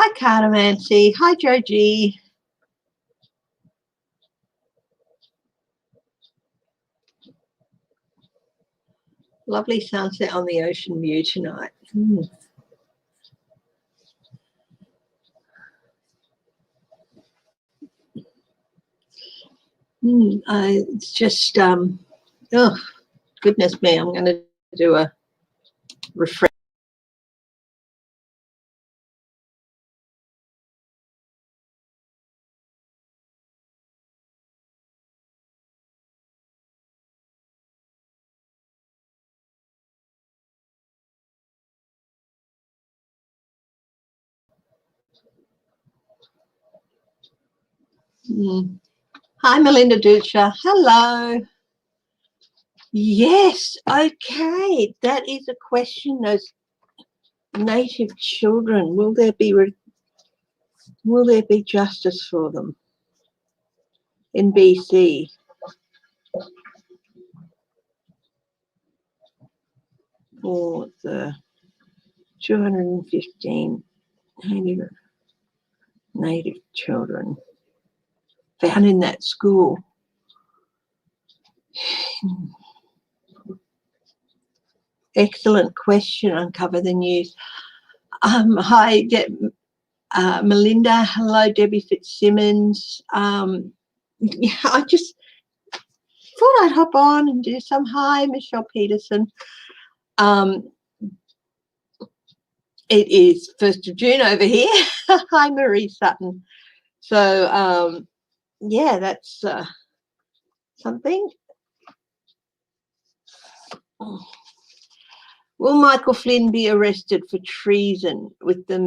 Hi, Cardamancy. Hi, Joji. Lovely sunset on the ocean view tonight. It's just, oh, goodness me, I'm going to do a refresh. Hi, Melinda Ducha. Hello. Yes, okay. That is a question. Those native children, will there be justice for them in BC? For the 215 native children found in that school. Excellent question. Uncover the news. Hi, Melinda. Hello, Debbie Fitzsimmons. Yeah, I just thought I'd hop on and do some. Hi, Michelle Peterson. It is 1st of June over here. Hi, Marie Sutton. So, yeah, that's something. Will Michael Flynn be arrested for treason with the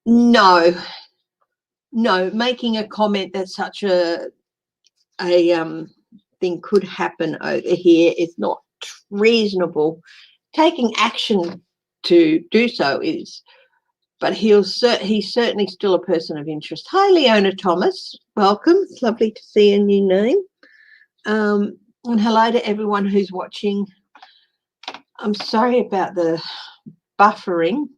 No, making a comment that such a thing could happen over here is not reasonable. Taking action to do so is, but he's certainly still a person of interest. Hi, Leona Thomas. Welcome. It's lovely to see a new name. And hello to everyone who's watching. I'm sorry about the buffering.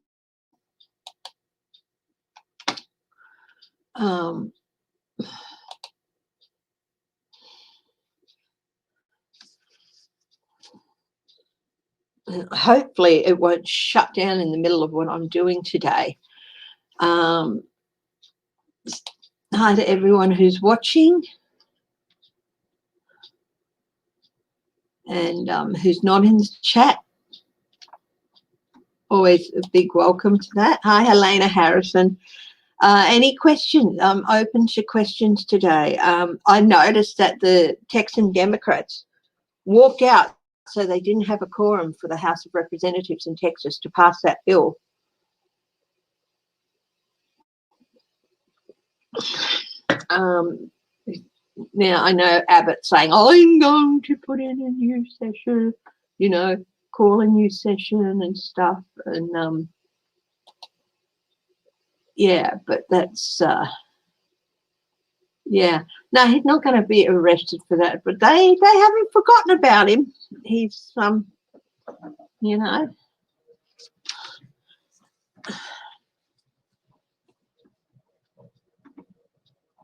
Hopefully it won't shut down in the middle of what I'm doing today. Hi to everyone who's watching and who's not in the chat. Always a big welcome to that. Hi, Helena Harrison. Any questions? I'm open to questions today. I noticed that the Texan Democrats walked out, so they didn't have a quorum for the House of Representatives in Texas to pass that bill. Now, I know Abbott saying, I'm going to put in a new session, you know, call a new session and stuff. And, yeah, but that's, yeah. No, he's not going to be arrested for that, but they haven't forgotten about him. He's, you know.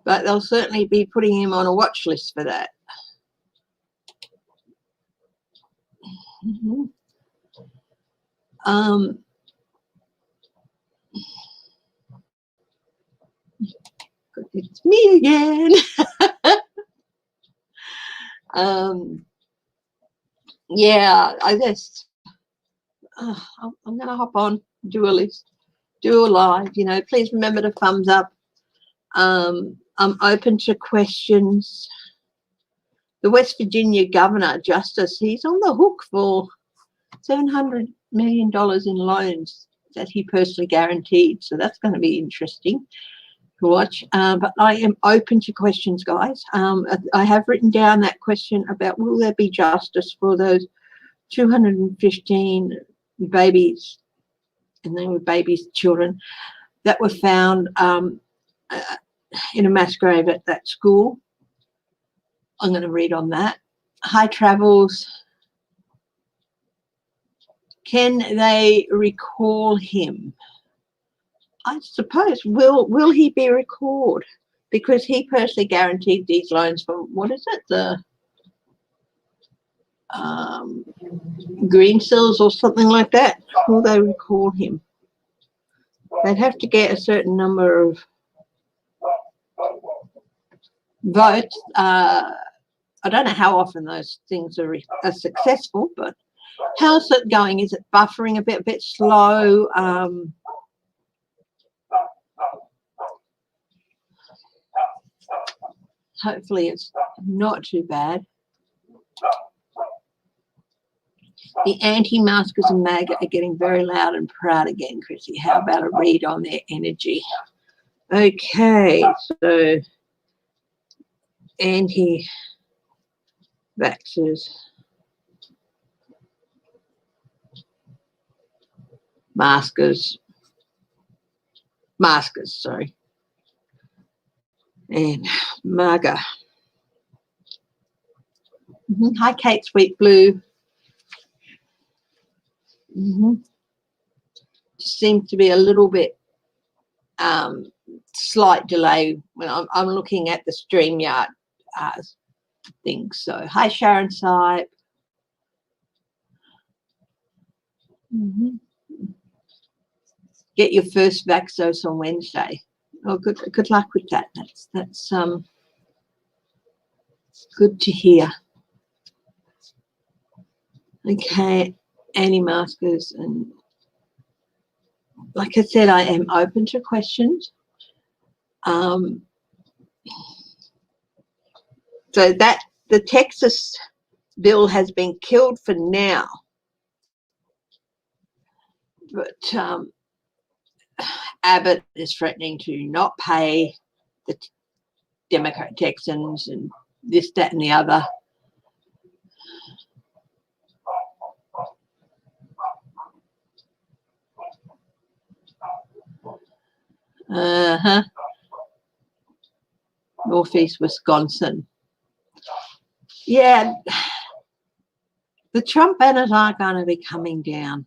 But they'll certainly be putting him on a watch list for that. It's me again. Yeah, I just, I'm going to hop on, do a list, do a live, you know. Please remember to thumbs up. I'm open to questions. The West Virginia Governor, Justice, he's on the hook for $700 million in loans that he personally guaranteed. So that's going to be interesting to watch. But I am open to questions, guys. I have written down that question about will there be justice for those 215 babies, and they were babies, children, that were found in a mass grave at that school. I'm going to read on that. Hi, Travels. Can they recall him? I suppose. Will he be recalled? Because he personally guaranteed these loans from, what is it, the Green Cells or something like that. Will they recall him? They'd have to get a certain number of votes. I don't know how often those things are successful, but how's it going? Is it buffering a bit slow? Hopefully it's not too bad. The anti-maskers and MAGA are getting very loud and proud again, Chrissy. How about a read on their energy? Okay, so anti-vaxxers, maskers, sorry, and MAGA. Hi, Kate Sweet Blue. Just seems to be a little bit slight delay when I'm looking at the StreamYard thing. So hi, Sharon Sipe. Get your first vax dose on Wednesday. Oh, good luck with that. That's good to hear. Okay, anti-maskers, and like I said, I am open to questions. So that the Texas bill has been killed for now, but Abbott is threatening to not pay the Democrat Texans and this, that, and the other. Northeast Wisconsin. Yeah, the Trump banners are going to be coming down.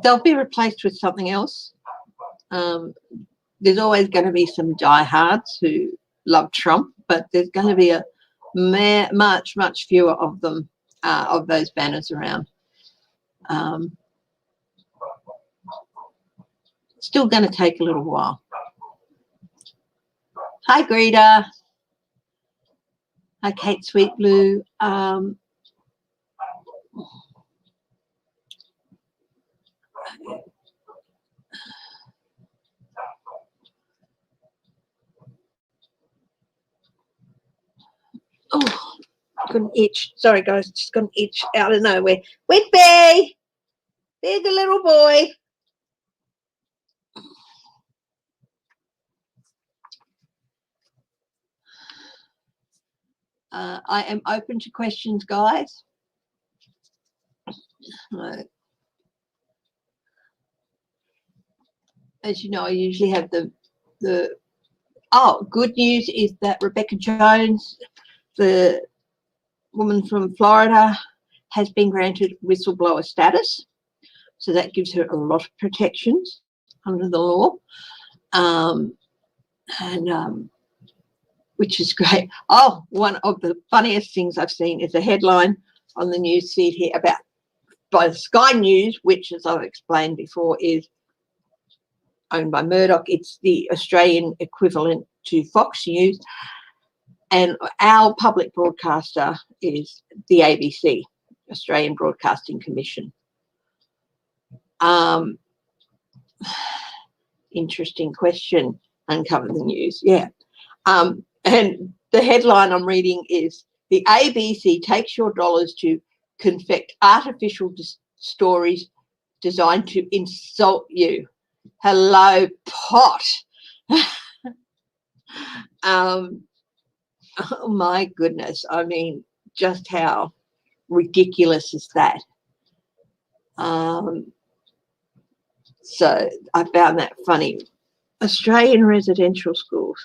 They'll be replaced with something else. There's always going to be some diehards who love Trump, but there's going to be a much fewer of them, of those banners around. Still going to take a little while. Hi, Greta. Hi, Kate Sweet Blue. Oh, got an itch. Sorry, guys, just got an itch out of nowhere. Whitby, there's the little boy. I am open to questions, guys. As you know, I usually have the good news is that Rebecca Jones, the woman from Florida, has been granted whistleblower status. So that gives her a lot of protections under the law, which is great. Oh, one of the funniest things I've seen is a headline on the news feed here by Sky News, which, as I've explained before, is owned by Murdoch. It's the Australian equivalent to Fox News, and our public broadcaster is the ABC, Australian Broadcasting Commission. Interesting question. Uncover the news. Yeah. And the headline I'm reading is, the ABC takes your dollars to confect artificial stories designed to insult you. Hello, pot. Oh my goodness. I mean, just how ridiculous is that? So I found that funny. Australian residential schools.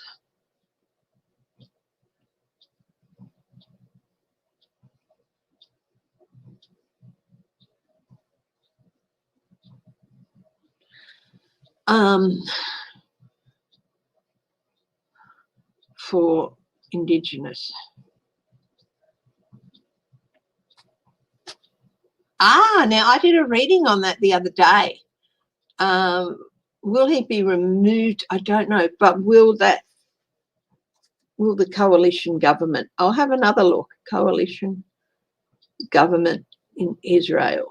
for Indigenous. Now I did a reading on that the other day. Will he be removed? I don't know, but will the coalition government? I'll have another look. Coalition government in Israel.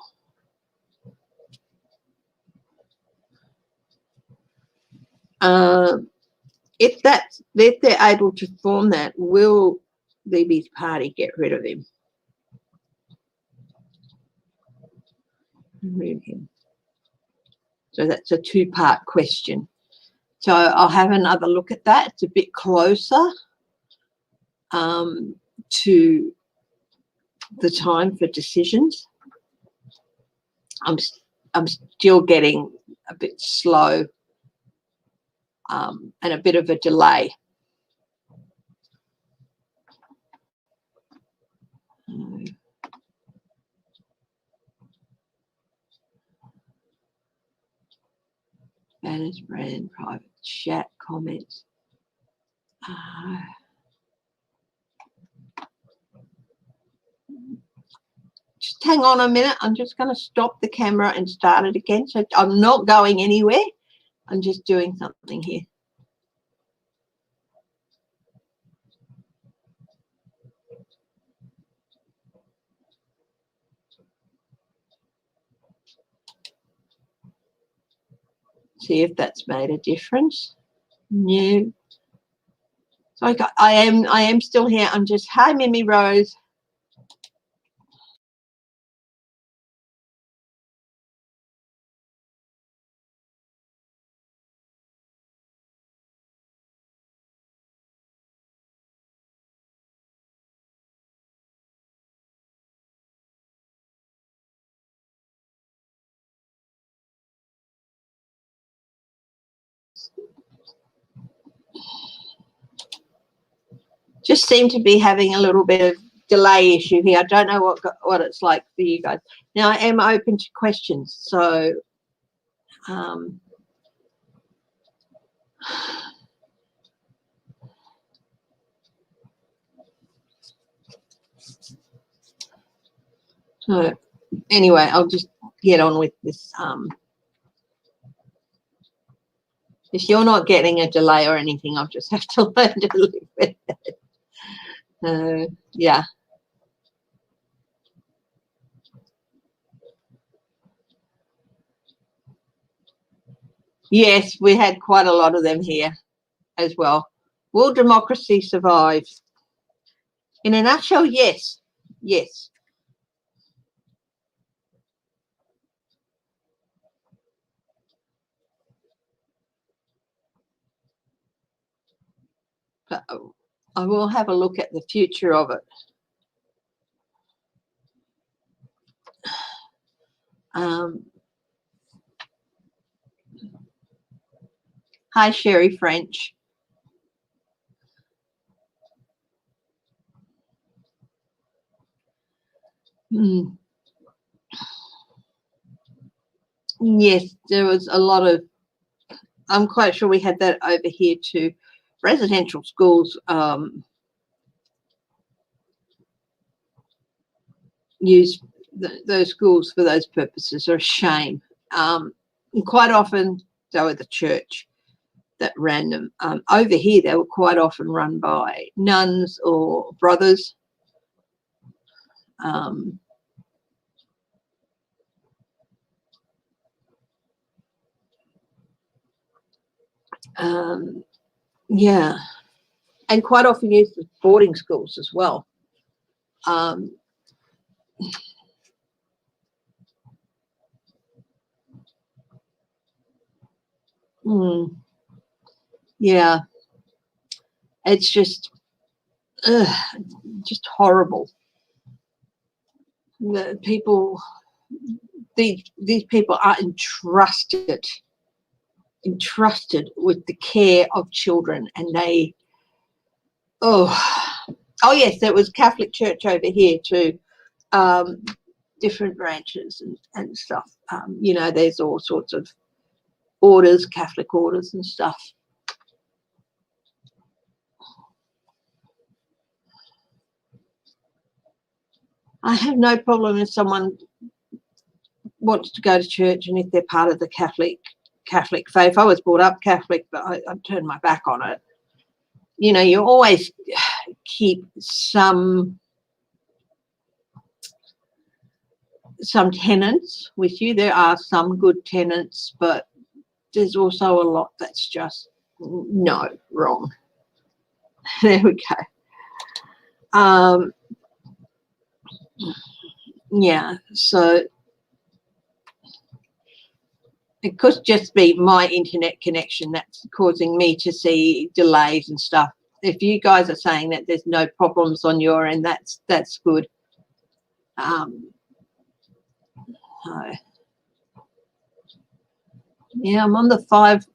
If they're able to form that, will the Bibi's party get rid of him? Remove him. So that's a two-part question. So I'll have another look at that. It's a bit closer to the time for decisions. I'm still getting a bit slow and a bit of a delay. Banners, brand, private chat, comments. Just hang on a minute. I'm just going to stop the camera and start it again. So I'm not going anywhere. I'm just doing something here. See if that's made a difference. No. So I am still here. I'm just, hi, Mimi Rose. Just seem to be having a little bit of delay issue here. I don't know what it's like for you guys. Now I am open to questions, so so anyway, I'll just get on with this. If you're not getting a delay or anything, I'll just have to learn to live with it. Yeah. Yes, we had quite a lot of them here as well. Will democracy survive? In a nutshell, yes. Yes. But I will have a look at the future of it. Hi, Sherry French. Yes, there was a lot of, I'm quite sure we had that over here too. Residential schools use those schools for those purposes are a shame. And quite often they were the church that ran them. Over here they were quite often run by nuns or brothers. Yeah, and quite often used as boarding schools as well. Yeah, it's just horrible. The people, these people are entrusted with the care of children, and they, oh yes, there was Catholic Church over here too, different branches and stuff. You know, there's all sorts of orders, Catholic orders and stuff. I have no problem if someone wants to go to church and if they're part of the Catholic faith. I was brought up Catholic, but I turned my back on it. You know, you always keep some tenets with you. There are some good tenets, but there's also a lot that's just no, wrong. There we go. Yeah, so it could just be my internet connection that's causing me to see delays and stuff. If you guys are saying that there's no problems on your end, that's good. Yeah, I'm on the 5.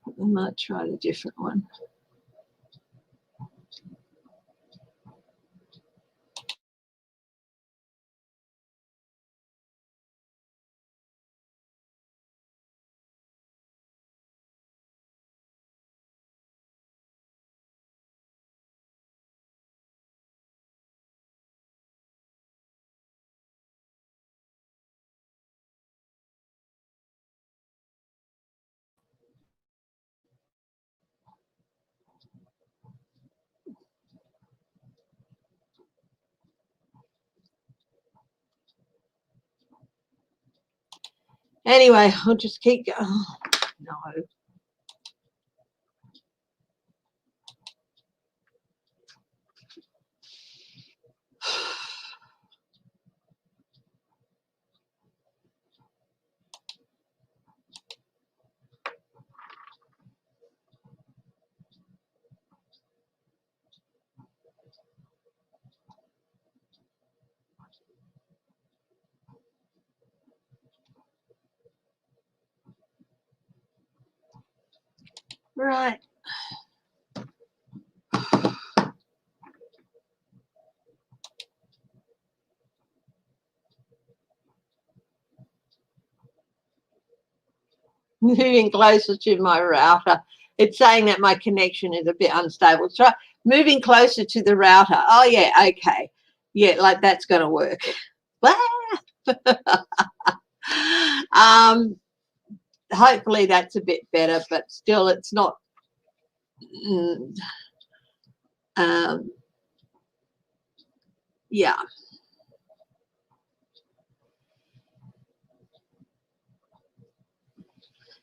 I might try the different one. Anyway, I'll just keep going. Oh, no. Right. Moving closer to my router. It's saying that my connection is a bit unstable. So moving closer to the router. Oh, yeah, okay. Yeah, like that's going to work. Hopefully that's a bit better, but still it's not. Yeah.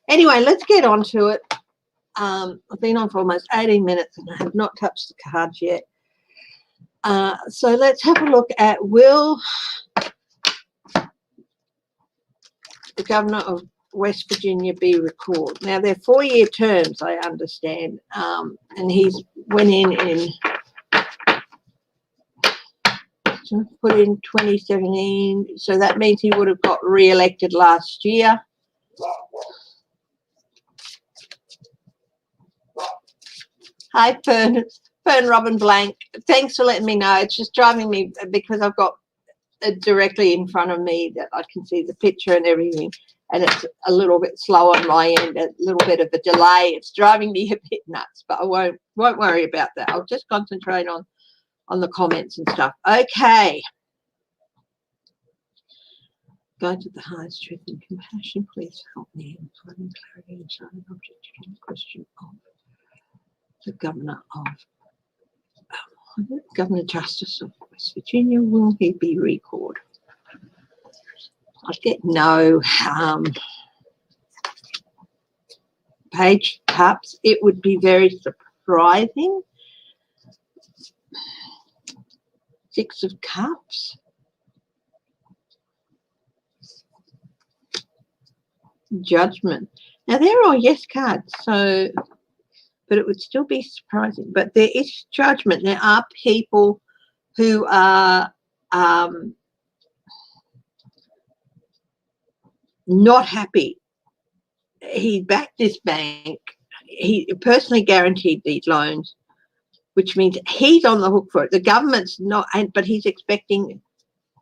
Anyway, let's get on to it. I've been on for almost 18 minutes and I have not touched the cards yet. So let's have a look at, will the Governor of West Virginia be recalled? Now, they're 4-year terms, I understand, and he's went in put in 2017, so that means he would have got re-elected last year. Hi, Fern Robin Blank. Thanks for letting me know. It's just driving me, because I've got it directly in front of me that I can see the picture and everything, and it's a little bit slow on my end, a little bit of a delay. It's driving me a bit nuts, but I won't worry about that. I'll just concentrate on the comments and stuff. Okay. God to the highest truth and compassion, please help me in finding clarity inside an object in the question of the Governor Justice of West Virginia. Will he be recalled? I get no page cups. It would be very surprising. 6 of Cups. Judgment. Now they're all yes cards, so, but it would still be surprising. But there is judgment. There are people who are not happy. He backed this bank. He personally guaranteed these loans, which means he's on the hook for it. The government's not, but he's expecting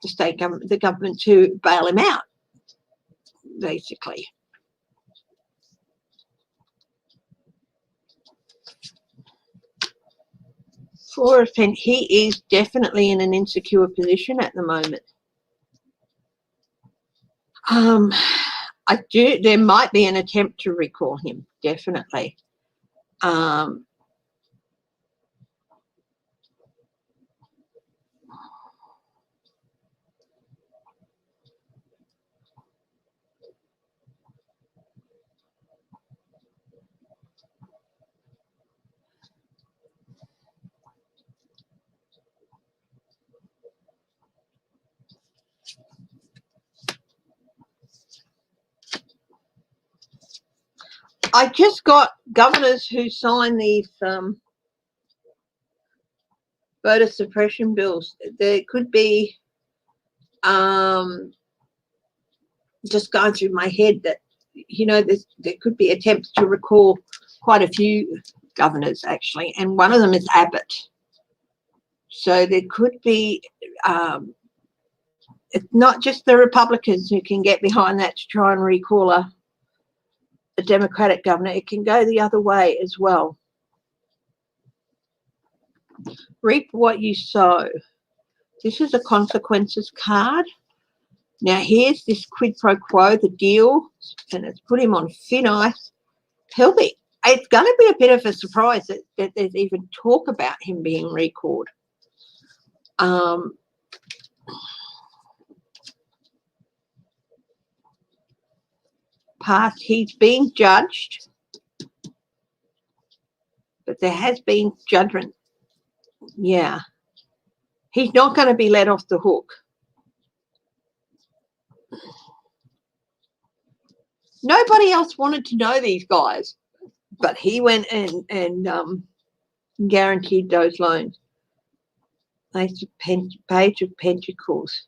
the state government, the government, to bail him out, basically. Four of Pentacles. He is definitely in an insecure position at the moment. There might be an attempt to recall him, definitely. I just got governors who sign these voter suppression bills. There could be just going through my head that, you know, there could be attempts to recall quite a few governors actually, and one of them is Abbott. So there could be it's not just the Republicans who can get behind that to try and recall a Democratic governor. It can go the other way as well. Reap what you sow. This is a consequences card. Now here's this quid pro quo, the deal, and it's put him on thin ice. It's going to be a bit of a surprise that there's even talk about him being recalled. Past, he's being judged, but there has been judgment. Yeah. He's not going to be let off the hook. Nobody else wanted to know these guys, but he went and guaranteed those loans. Page of Pentacles.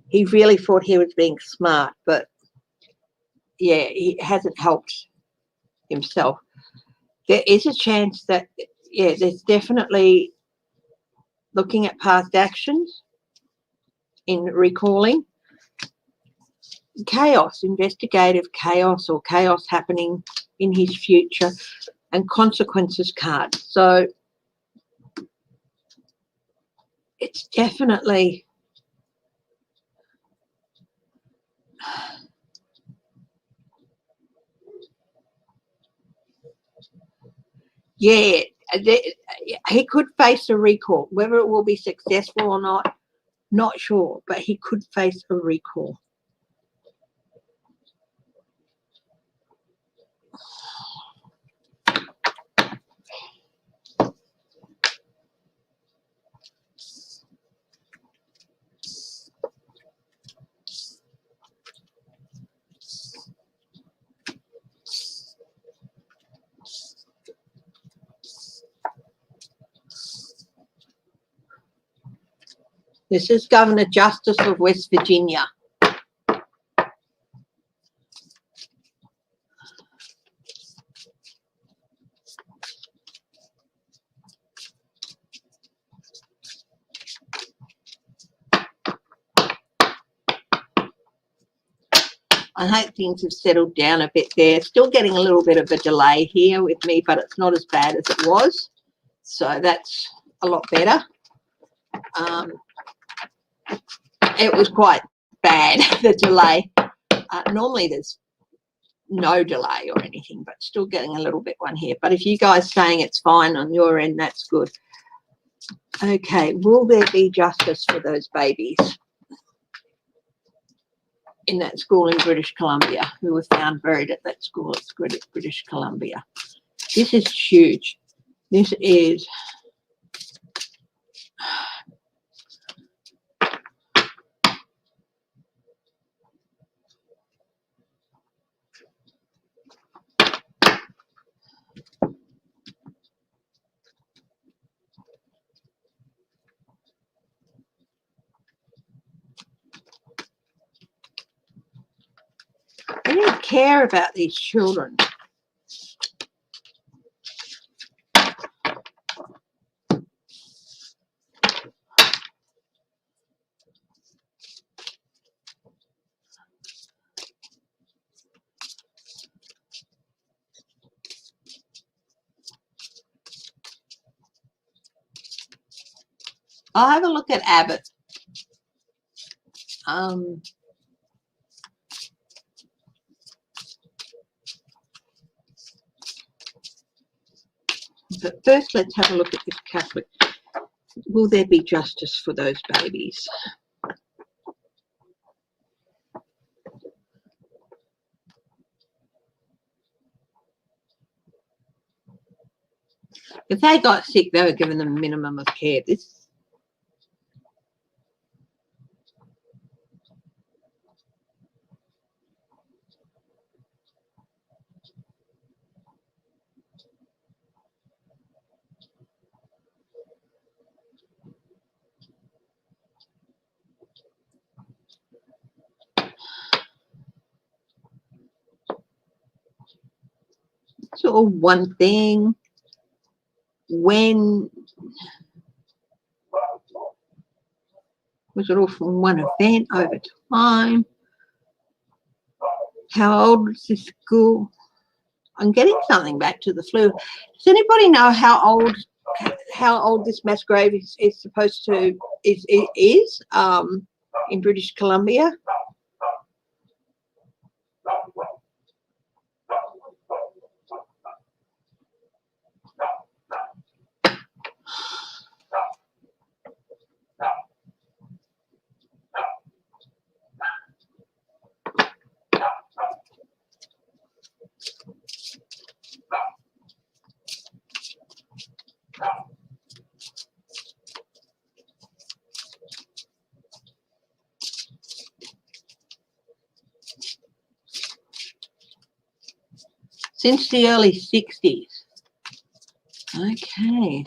He really thought he was being smart, but yeah, he hasn't helped himself. There is a chance that, yeah, there's definitely looking at past actions in recalling. Chaos, investigative chaos, or chaos happening in his future, and consequences card. So it's definitely, yeah, he could face a recall. Whether it will be successful or not sure, but he could face a recall. This is Governor Justice of West Virginia. I hope things have settled down a bit there. Still getting a little bit of a delay here with me, but it's not as bad as it was. So that's a lot better. It was quite bad, the delay. Normally there's no delay or anything, but still getting a little bit one here. But if you guys saying it's fine on your end, that's good. Okay, will there be justice for those babies in that school in British Columbia who were found buried at that school at British Columbia? This is huge. This is they didn't care about these children. I'll have a look at Abbott. But first, let's have a look at this Catholic. Will there be justice for those babies? If they got sick, they were given the minimum of care. This it's all one thing. When was it all from one event over time? How old is this school? I'm getting something back to the flu. Does anybody know how old this mass grave is supposed to is in British Columbia? Since the early 60s. Okay.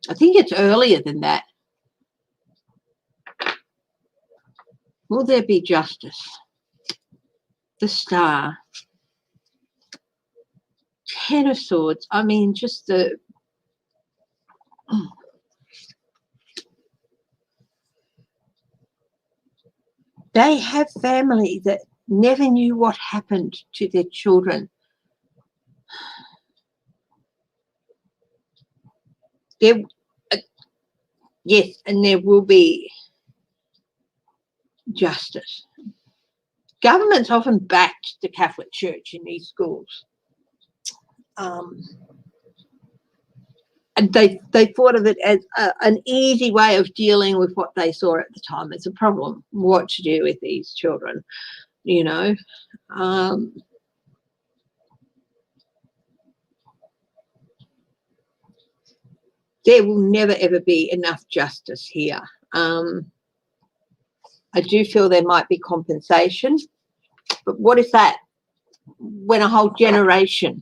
I think it's earlier than that. Will there be justice? The Star. Ten of Swords. I mean, just the... They have family that never knew what happened to their children. Yes, and there will be justice. Governments often backed the Catholic Church in these schools. And they thought of it as an easy way of dealing with what they saw at the time. It's a problem, what to do with these children, you know. There will never, ever be enough justice here. I do feel there might be compensation, but what is that when a whole generation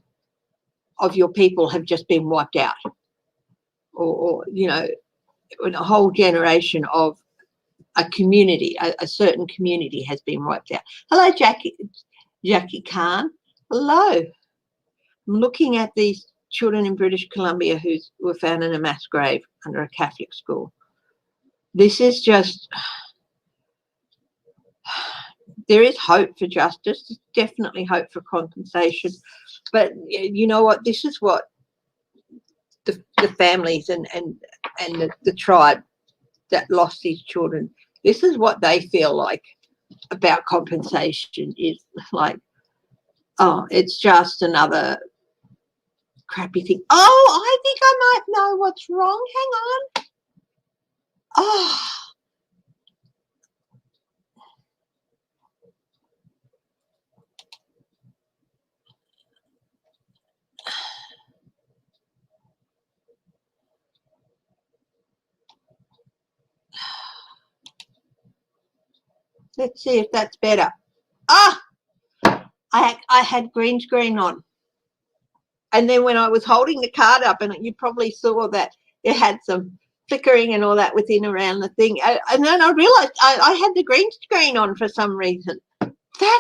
of your people have just been wiped out? Or you know, when a whole generation of a community, a certain community has been wiped out. Hello, Jackie Khan. Hello. I'm looking at these children in British Columbia who were found in a mass grave under a Catholic school. This is just... There is hope for justice. There's definitely hope for compensation. But you know what? This is what the families and the tribe that lost these children, this is what they feel like about compensation. Is like, oh, it's just another crappy thing. Oh, I think I might know what's wrong. Hang on. Oh. Let's see if that's better. Ah, I had green screen on. And then when I was holding the card up, and you probably saw that it had some flickering and all that within around the thing. And then I realized I had the green screen on for some reason. That's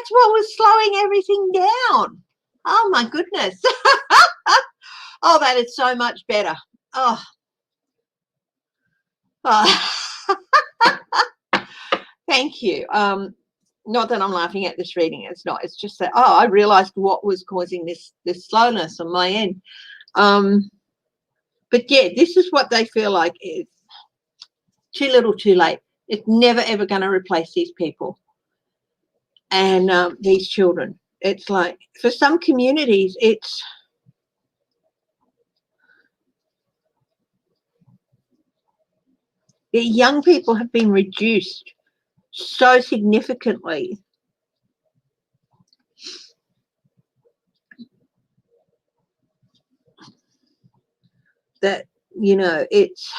what was slowing everything down. Oh, my goodness. Oh, that is so much better. Oh. Uh, thank you. Not that I'm laughing at this reading. It's not. It's just that, oh, I realized what was causing this slowness on my end. But yeah, this is what they feel like is too little, too late. It's never, ever going to replace these people and these children. It's like, for some communities, it's the young people have been reduced so significantly that, you know, it's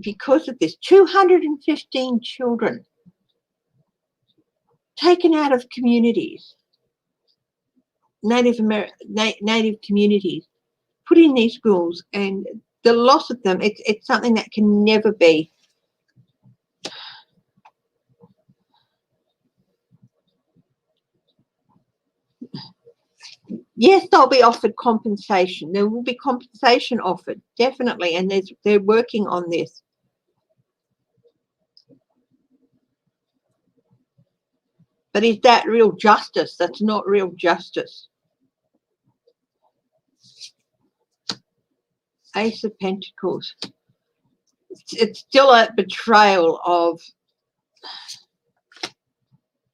because of this. 215 children taken out of communities, Native communities, put in these schools, and the loss of them, it's something that can never be. Yes, they'll be offered compensation. There will be compensation offered, definitely, and they're working on this. But is that real justice? That's not real justice. Ace of Pentacles. It's still a betrayal of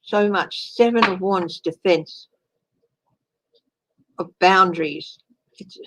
so much. Seven of Wands, defense of boundaries. It's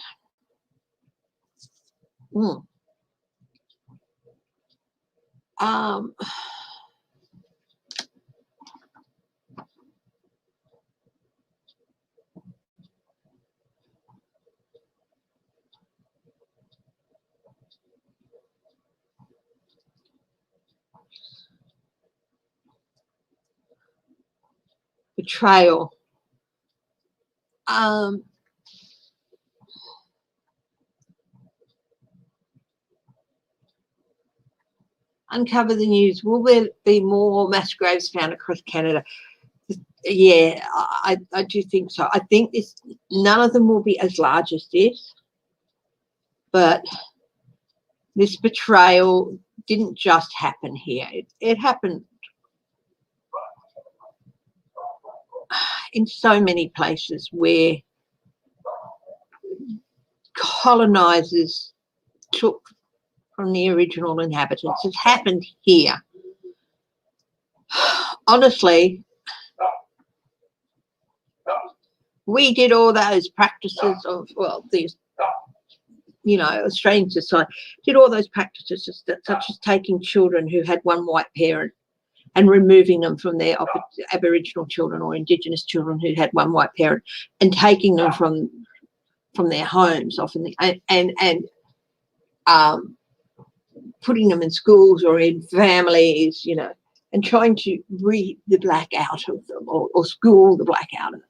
betrayal. Uncover the news. Will there be more mass graves found across Canada? Yeah, I do think so. I think none of them will be as large as this, but this betrayal didn't just happen here. It happened in so many places where colonizers took from the original inhabitants. It happened here. Honestly, we did all those practices of, well, these, you know, Australian society did all those practices such as taking children who had one white parent and removing them from their Aboriginal children or Indigenous children who had one white parent, and taking them from their homes often, and putting them in schools or in families, you know, and trying to read the black out of them or school the black out of them.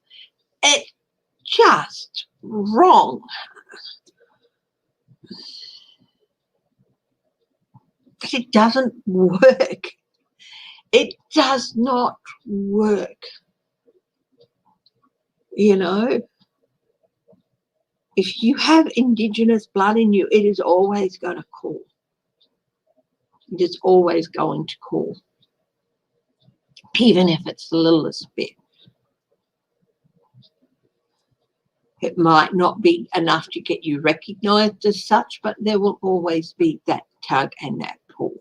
It's just wrong. It doesn't work. It does not work. You know, if you have Indigenous blood in you, it is always going to call. It is always going to call, even if it's the littlest bit. It might not be enough to get you recognised as such, but there will always be that tug and that pull.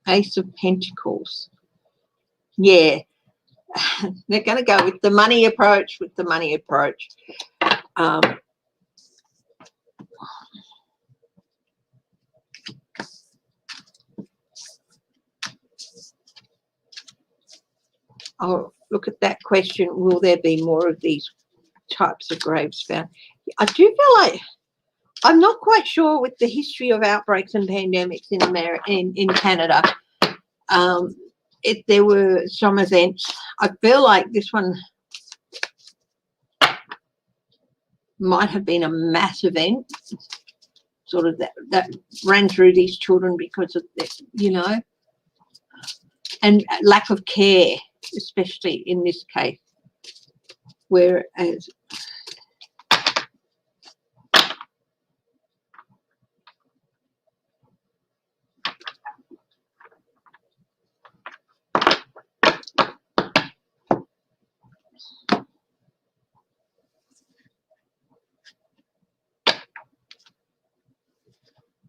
Ace of Pentacles. Yeah, they're going to go with the money approach, Oh, look at that question. Will there be more of these types of graves found? I do feel like I'm not quite sure with the history of outbreaks and pandemics in Canada. If there were some events, I feel like this one might have been a mass event, sort of that ran through these children because of this, you know, and lack of care, especially in this case. whereas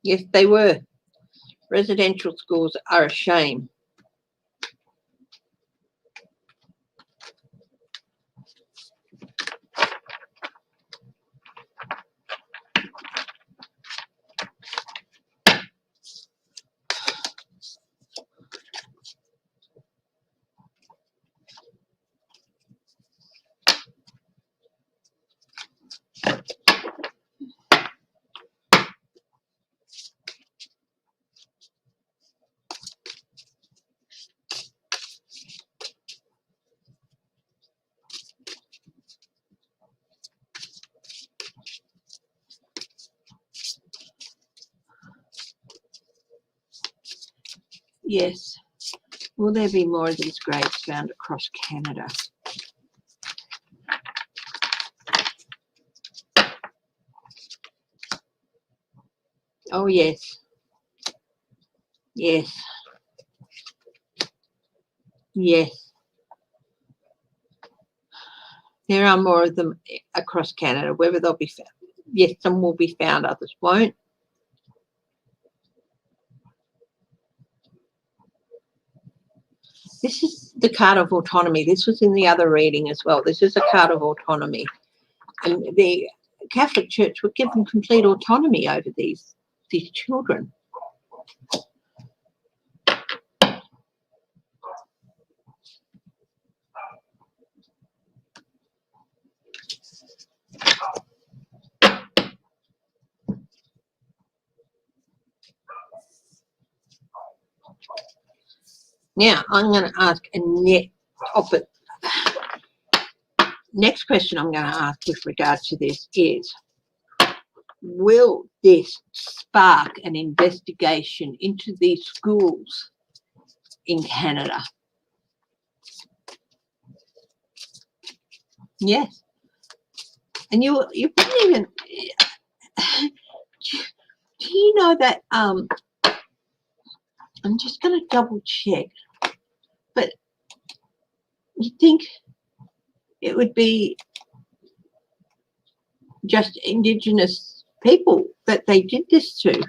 yes, they were. Residential schools are a shame. Yes. Will there be more of these graves found across Canada? Oh, yes. Yes. Yes. There are more of them across Canada. Whether they'll be found, yes, some will be found, others won't. This is the card of autonomy. This was in the other reading as well. This is a card of autonomy. And the Catholic Church would give them complete autonomy over these children. Now, I'm going to ask next question I'm going to ask with regard to this is, will this spark an investigation into these schools in Canada? Yes. And you wouldn't even, do you know that, I'm just going to double check, but you think it would be just Indigenous people that they did this to?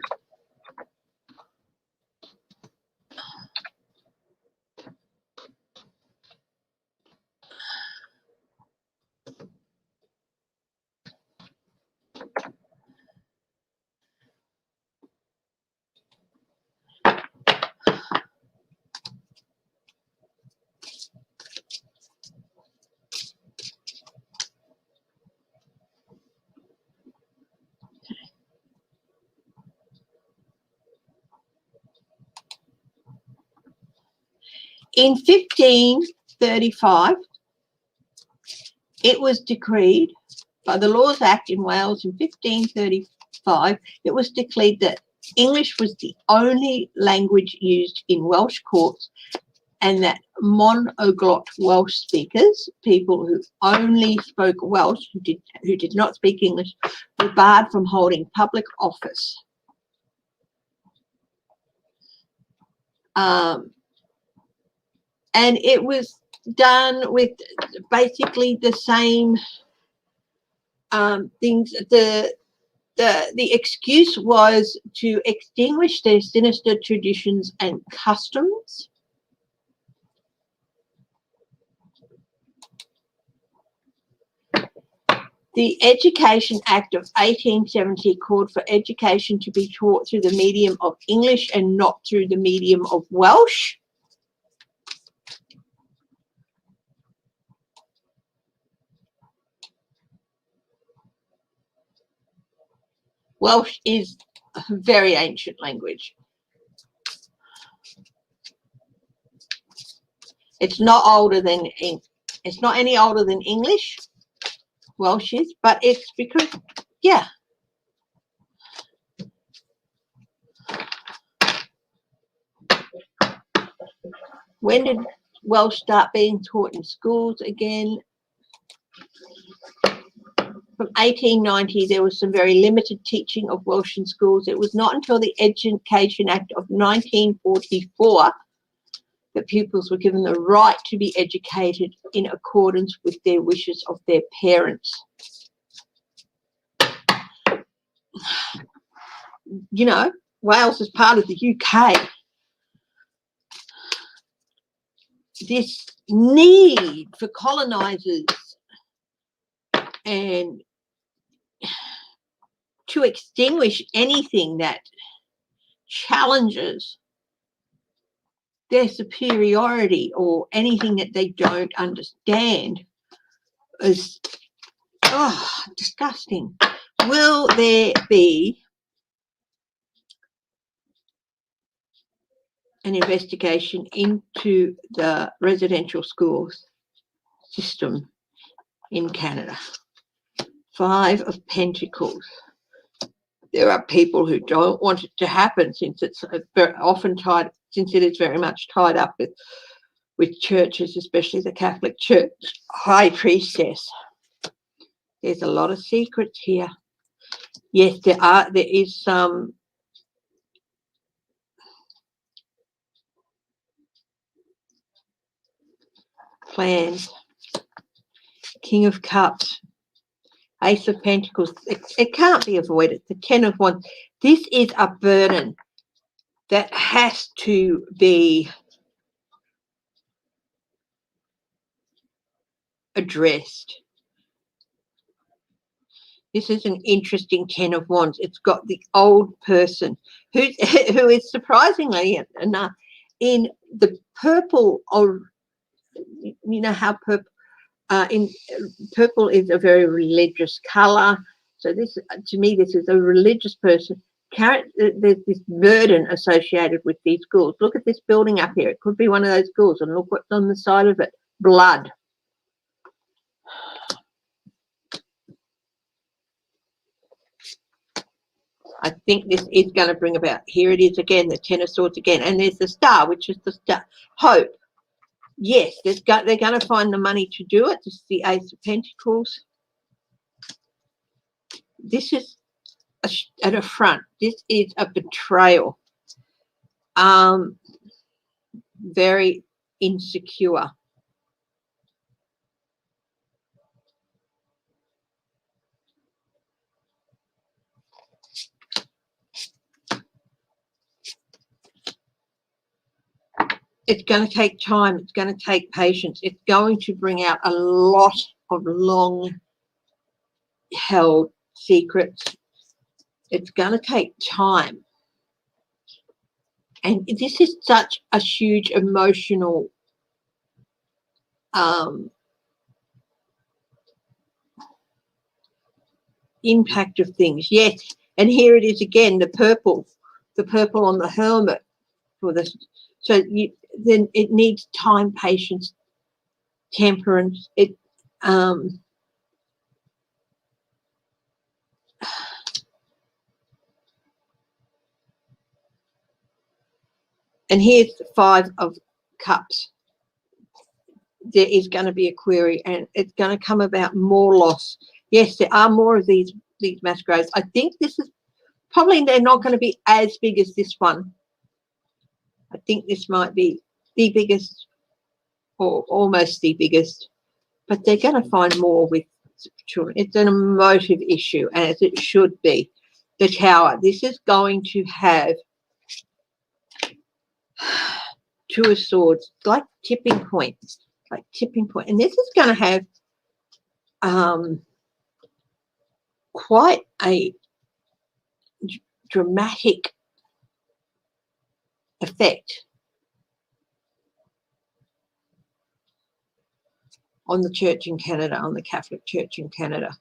In 1535, it was decreed by the Laws Act in Wales in 1535, it was declared that English was the only language used in Welsh courts, and that monoglot Welsh speakers, people who only spoke Welsh, who did not speak English, were barred from holding public office. And it was done with basically the same things. The excuse was to extinguish their sinister traditions and customs. The Education Act of 1870 called for education to be taught through the medium of English and not through the medium of Welsh. Welsh is a very ancient language. It's not older than, it's not any older than English, Welsh is, but it's because, yeah. When did Welsh start being taught in schools again? From 1890, there was some very limited teaching of Welsh in schools. It was not until the Education Act of 1944 that pupils were given the right to be educated in accordance with their wishes of their parents. You know, Wales is part of the UK. This need for colonisers and to extinguish anything that challenges their superiority or anything that they don't understand is disgusting. Will there be an investigation into the residential schools system in Canada? Five of Pentacles. There are people who don't want it to happen since it's very often tied, since it is very much tied up with churches, especially the Catholic Church. High Priestess. There's a lot of secrets here. Yes, there is some plans. King of Cups. Ace of Pentacles. It can't be avoided. The Ten of Wands. This is a burden that has to be addressed. This is an interesting Ten of Wands. It's got the old person who is surprisingly enough in the purple, or you know how purple in purple is a very religious color. So this, to me, this is a religious person. There's this burden associated with these schools. Look at this building up here. It could be one of those schools, and look what's on the side of it. Blood. I think this is going to bring about, here it is again, the Ten of Swords again, and there's the Star, which is the star. Hope. Yes, they're going to find the money to do it. This is the Ace of Pentacles. This is an affront. This is a betrayal. Very insecure. It's going to take time. It's going to take patience. It's going to bring out a lot of long-held secrets. It's going to take time. And this is such a huge emotional impact of things. Yes, and here it is again, the purple on the Hermit for this. So then it needs time, patience, temperance. And here's the Five of Cups. There is going to be a query, and it's going to come about more loss. Yes, there are more of these mass graves. I think this is probably, they're not going to be as big as this one. I think this might be the biggest, or almost the biggest, but they're going to find more with children. It's an emotive issue, as it should be. The Tower. This is going to have Two of Swords, like tipping points, and this is going to have quite a dramatic effect on the church in Canada, on the Catholic Church in Canada.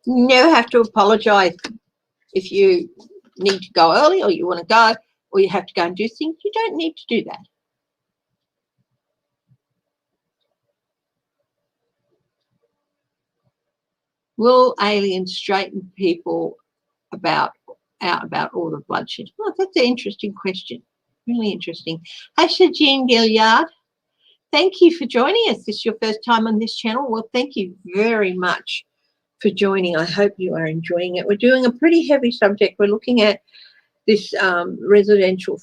You never have to apologise if you need to go early or you want to go or you have to go and do things. You don't need to do that. Will aliens straighten people out about all the bloodshed? Well, that's an interesting question. Really interesting. Asha Jean Gilliard, thank you for joining us. This is your first time on this channel. Well, thank you very much for joining. I hope you are enjoying it. We're doing a pretty heavy subject. We're looking at this formal residential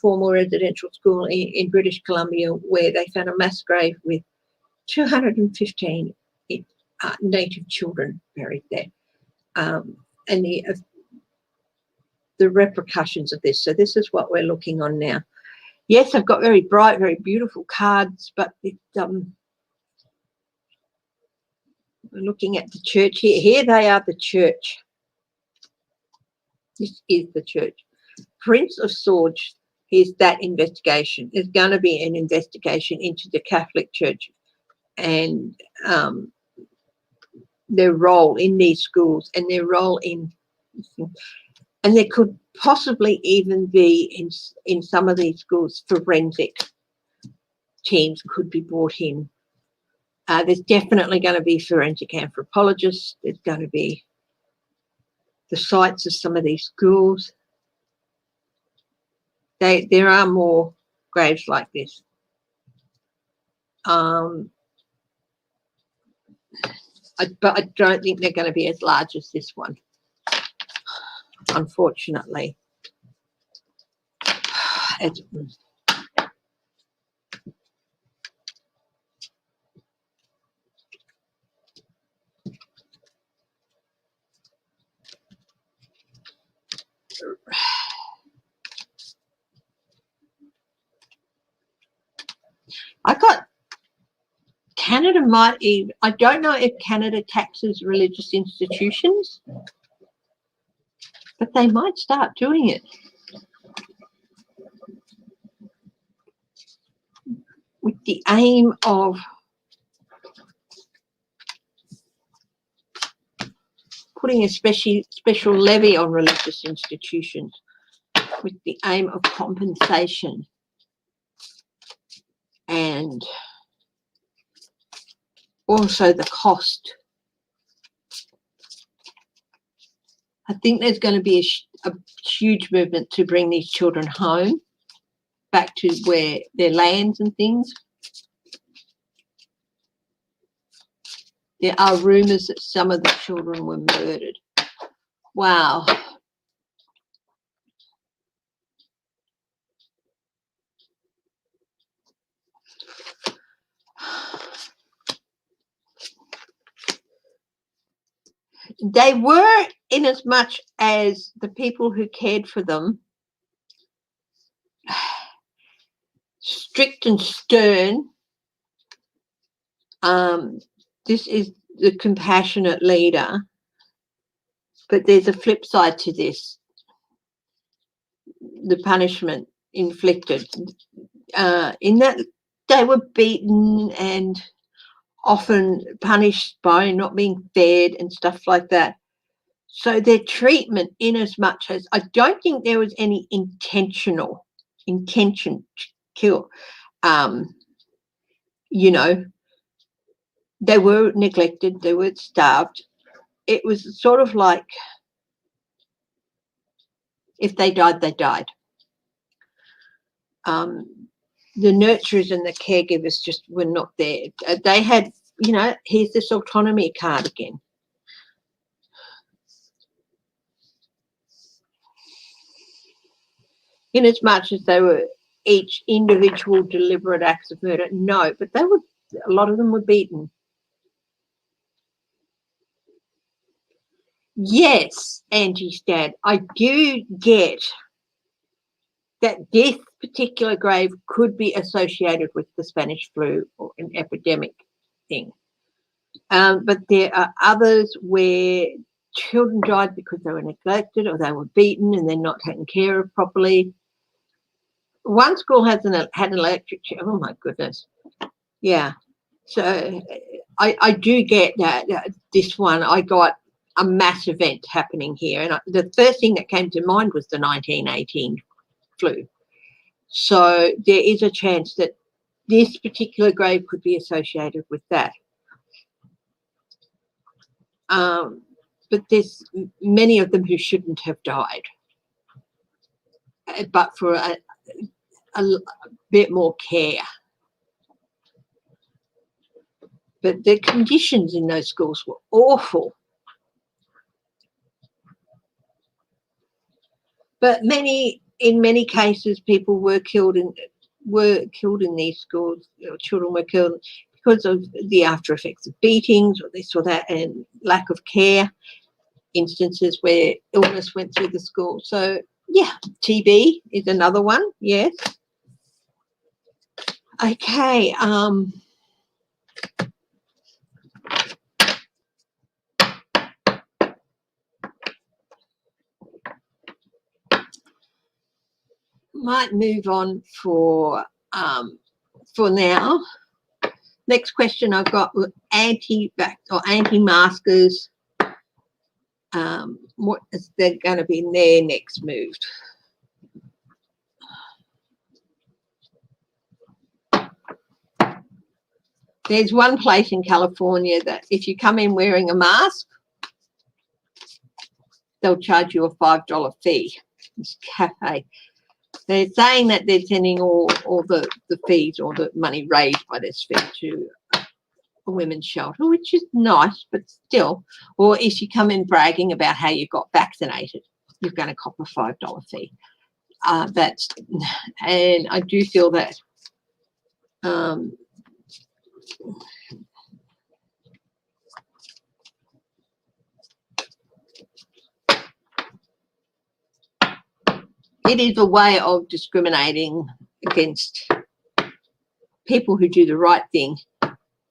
school in British Columbia, where they found a mass grave with 215 native children buried there, and the repercussions of this. So this is what we're looking on now. Yes, I've got very bright, very beautiful cards, but we're looking at the church here. Here they are, the church. This is the church. Prince of Swords is that investigation. There's going to be an investigation into the Catholic Church and their role in these schools and their role in, and there could possibly even be in some of these schools forensic teams could be brought in. There's definitely going to be forensic anthropologists. There's going to be the sites of some of these schools. There are more graves like this. But I don't think they're going to be as large as this one, unfortunately. I got Canada might even, I don't know if Canada taxes religious institutions, but they might start doing it. With the aim of putting a special levy on religious institutions with the aim of compensation and also the cost. I think there's going to be a huge movement to bring these children home, back to where their lands and things. There are rumours that some of the children were murdered. Wow. They were, in as much as the people who cared for them, strict and stern. This is the compassionate leader, but there's a flip side to this. The punishment inflicted, in that they were beaten and often punished by not being fed and stuff like that. So their treatment, in as much as I don't think there was any intention to kill, you know, they were neglected, they were starved. It was sort of like if they died, they died. The nurturers and the caregivers just were not there. They had, you know, here's this autonomy card again. In as much as they were each individual deliberate acts of murder, no, but they were, a lot of them were beaten. Yes, Angie's dad, I do get that this particular grave could be associated with the Spanish flu or an epidemic thing. But there are others where children died because they were neglected or they were beaten and they're not taken care of properly. One school had an electric chair. Oh, my goodness. Yeah. So I do get that. This one I got a mass event happening here. And the first thing that came to mind was the 1918 flu. So there is a chance that this particular grave could be associated with that. But there's many of them who shouldn't have died, but for a bit more care. But the conditions in those schools were awful. But in many cases, people were killed in these schools. Children were killed because of the after effects of beatings or this or that, and lack of care. Instances where illness went through the school. So yeah, TB is another one. Yes. Okay. Might move on for now. Next question I've got: anti-vax or anti-maskers. What is they're going to be their next move? There's one place in California that if you come in wearing a mask, they'll charge you a $5 fee. This cafe. They're saying that they're sending all the fees or the money raised by this fee to a women's shelter, which is nice, but still. Or if you come in bragging about how you got vaccinated, you're going to cop a $5 fee. And I do feel that it is a way of discriminating against people who do the right thing,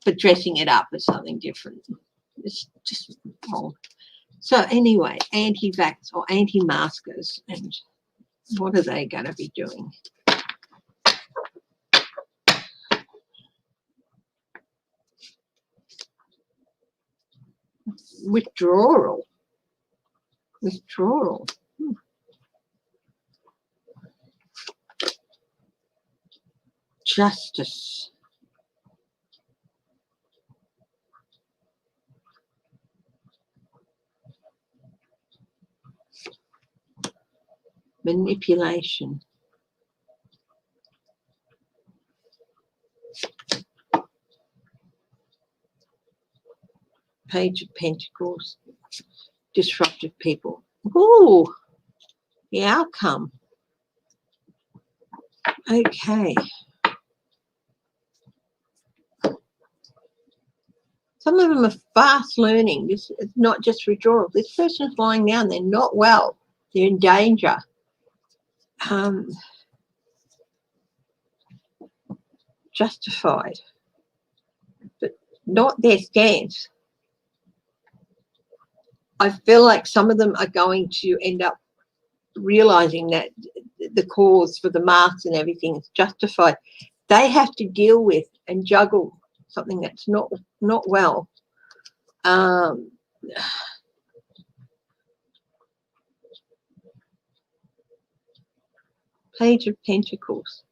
but dressing it up as something different. It's just wrong. So anyway, anti-vax or anti-maskers, and what are they going to be doing? Withdrawal. Justice. Manipulation. Page of Pentacles. Disruptive people. Ooh, the outcome. Okay. Some of them are fast learning. This is not just withdrawal. This person's lying down. They're not well. They're in danger. Justified, but not their stance. I feel like some of them are going to end up realizing that the cause for the masks and everything is justified. They have to deal with and juggle something that's not well. Page of Pentacles.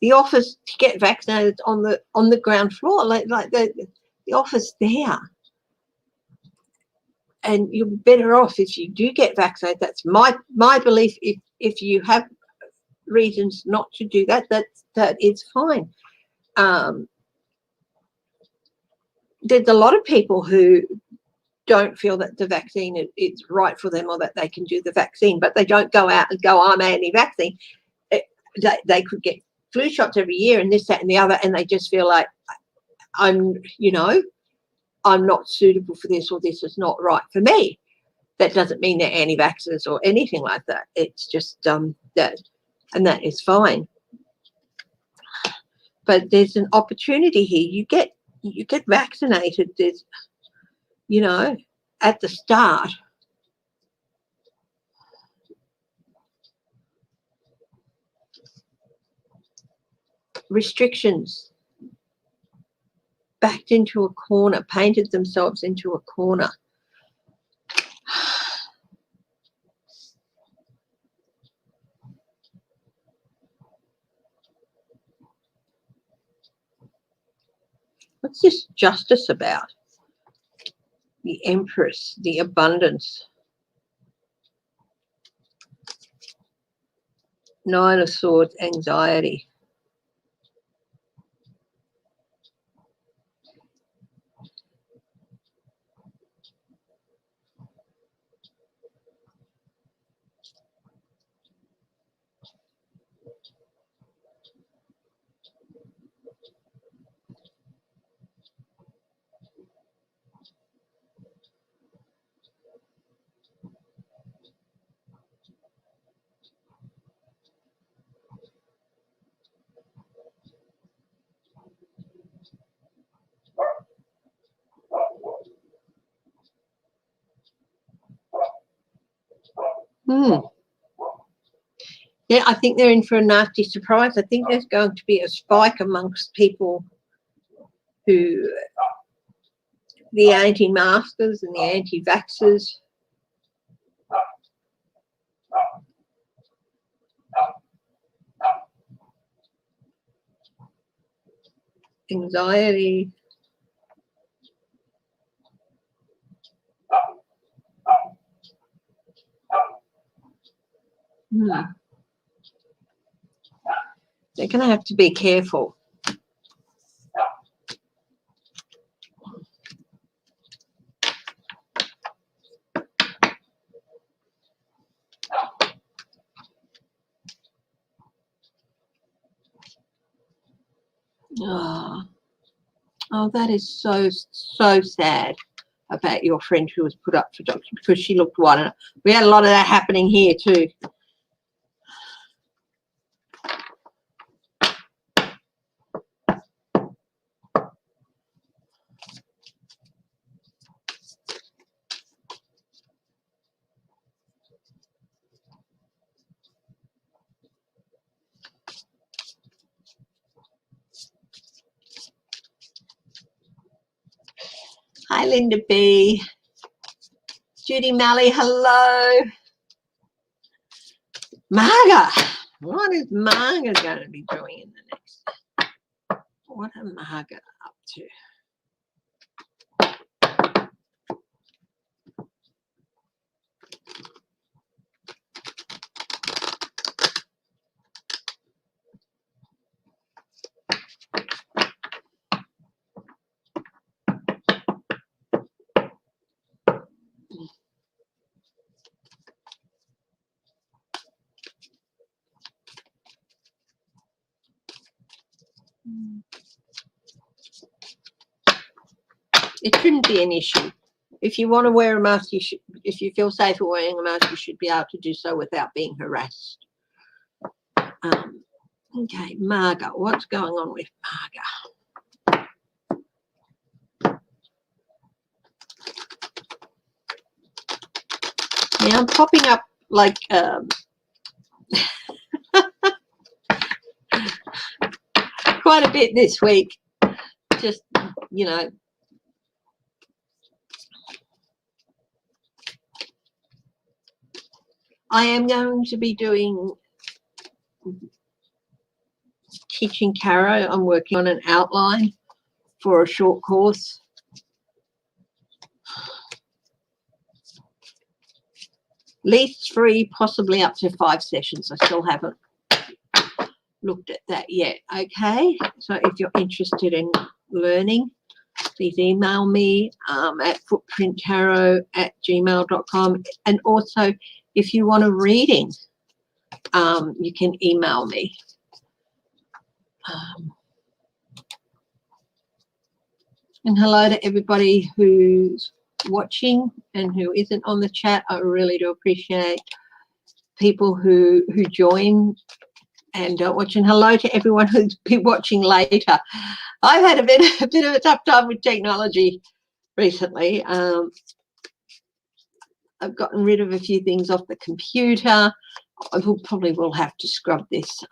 The office to get vaccinated on the ground floor, like the office there. And you're better off if you do get vaccinated. That's my belief. If you have reasons not to do that, that is fine. There's a lot of people who don't feel that the vaccine is right for them, or that they can do the vaccine, but they don't go out and go, I'm anti-vaccine. They could get flu shots every year and this, that, and the other, and they just feel like I'm not suitable for this, or this is not right for me. That doesn't mean they're anti-vaxxers or anything like that. It's just that, and that is fine. But there's an opportunity here. You get vaccinated. There's, at the start. Restrictions. backed into a corner, painted themselves into a corner. What's this justice about? The Empress, the abundance. Nine of Swords, anxiety. Yeah, I think they're in for a nasty surprise. I think there's going to be a spike amongst people who, the anti-maskers and the anti-vaxxers. Anxiety. They're going to have to be careful. Oh, that is so sad about your friend who was put up for adoption because she looked one. We had a lot of that happening here too. Hi, Linda B. Judy Malley, hello. Marga. What is Marga going to be doing in the next? What are Marga up to? It shouldn't be an issue. If you want to wear a mask, you should. If you feel safer wearing a mask, you should be able to do so without being harassed. Okay, Marga, what's going on with Marga? Now I'm popping up like quite a bit this week. Just, you know, I am going to be doing teaching tarot. I'm working on an outline for a short course. At least 3, possibly up to 5 sessions. I still haven't looked at that yet. Okay, so if you're interested in learning, please email me at footprinttarot@gmail.com. And also, if you want a reading, you can email me. And hello to everybody who's watching and who isn't on the chat. I really do appreciate people who join and don't watch. And hello to everyone who's been watching later. I've had a bit of a tough time with technology recently. I've gotten rid of a few things off the computer. I probably will have to scrub this.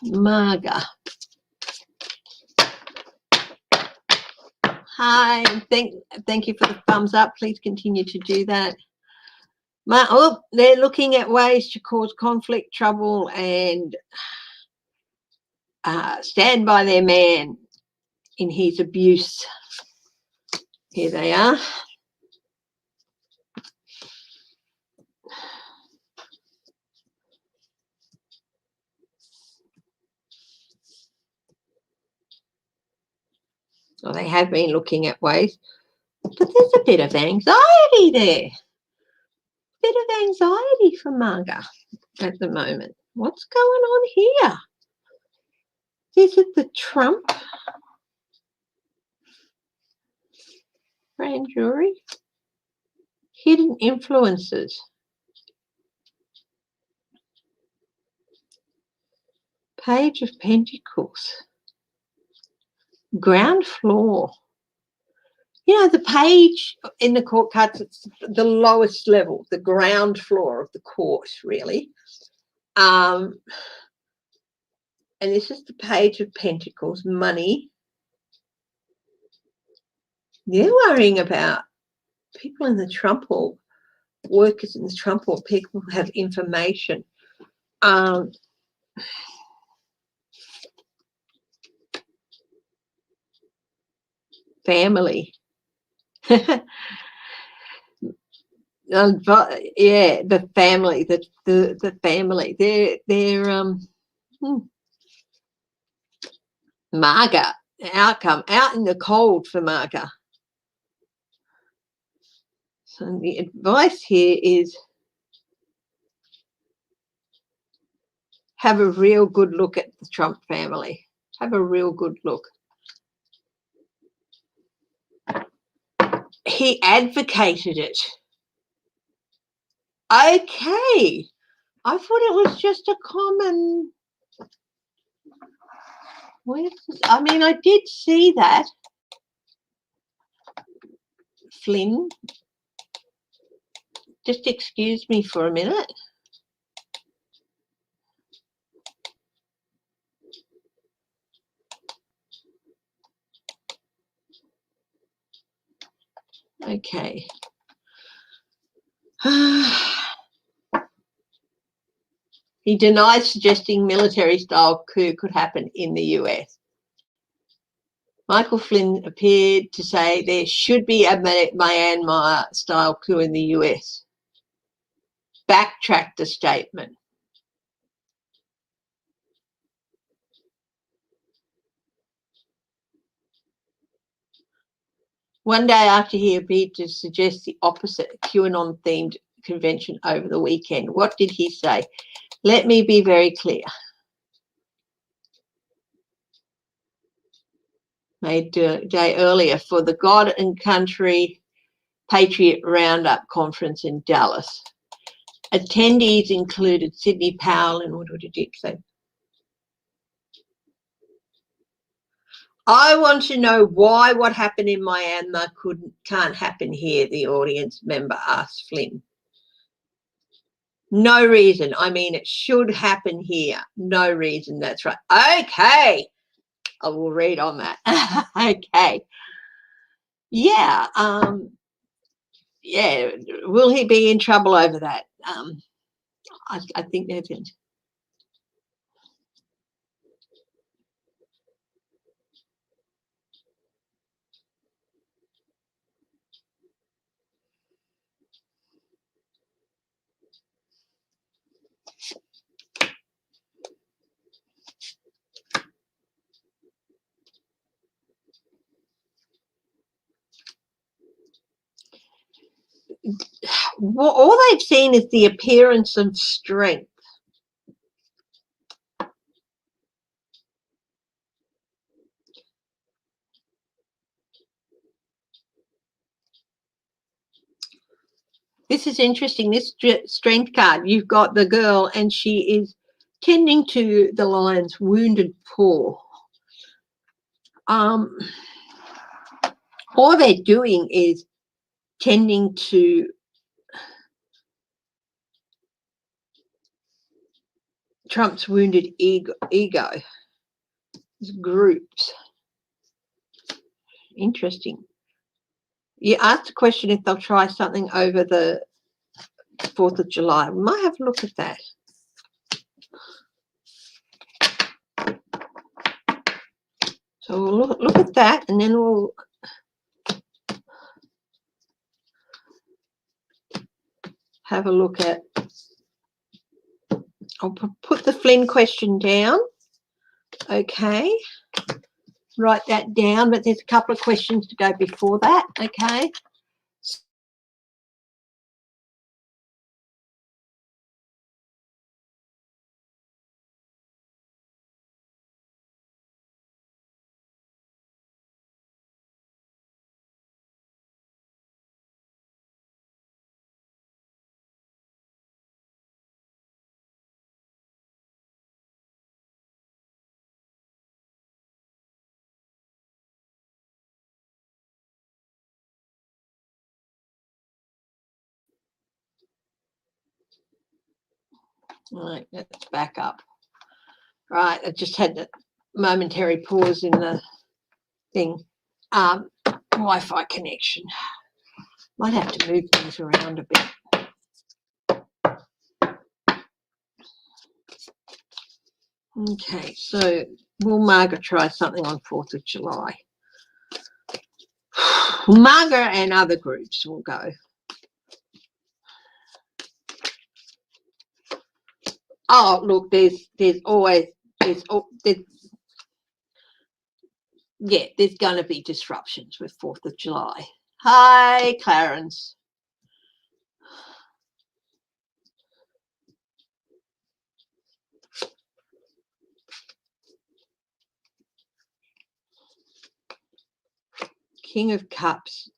Marga. Hi, thank you for the thumbs up. Please continue to do that. Oh, they're looking at ways to cause conflict, trouble, and stand by their man in his abuse. Here they are. Well, they have been looking at ways, but there's a bit of anxiety there. Bit of anxiety for Marga at the moment. What's going on here? Is it the Trump grand jury? Hidden influences. Page of Pentacles. Ground floor. You know, the page in the court cards, it's the lowest level, the ground floor of the court, really. And this is the Page of Pentacles, money. They're worrying about people in the Trump hall, workers in the Trump hall, people who have information. Family. Yeah, the family, the family. They're Marga, outcome, out in the cold for Marga. So the advice here is have a real good look at the Trump family. Have a real good look. He advocated it. Okay. I thought it was just a common. I mean, I did see that. Flynn. Just excuse me for a minute. Okay. He denies suggesting military-style coup could happen in the US. Michael Flynn appeared to say there should be a Myanmar-style coup in the US. Backtracked the statement. One day after he appeared to suggest the opposite, a QAnon-themed convention over the weekend. What did he say? Let me be very clear. Made a day earlier for the God and Country Patriot Roundup Conference in Dallas. Attendees included Sidney Powell and what did he say? I want to know why what happened in Myanmar can't happen here, the audience member asked Flynn. No reason. I mean, it should happen here. No reason. That's right. Okay. I will read on that. Okay. Yeah. Yeah. Will he be in trouble over that? I think that's it. Well, all they've seen is the appearance of strength. This is interesting. This strength card, you've got the girl and she is tending to the lion's wounded paw. All they're doing is tending to Trump's wounded ego. Groups. Interesting. You asked the question if they'll try something over the 4th of July. We might have a look at that. So we'll look at that, and then we'll have a look at, I'll put the Flynn question down. Okay. Write that down, but there's a couple of questions to go before that. Okay. All right, let's back up. Right, I just had a momentary pause in the thing. Wi-Fi connection. Might have to move things around a bit. Okay, so will Margaret try something on 4th of July? Margaret and other groups will go. Oh, look, there's going to be disruptions with 4th of July. Hi, Clarence. King of Cups.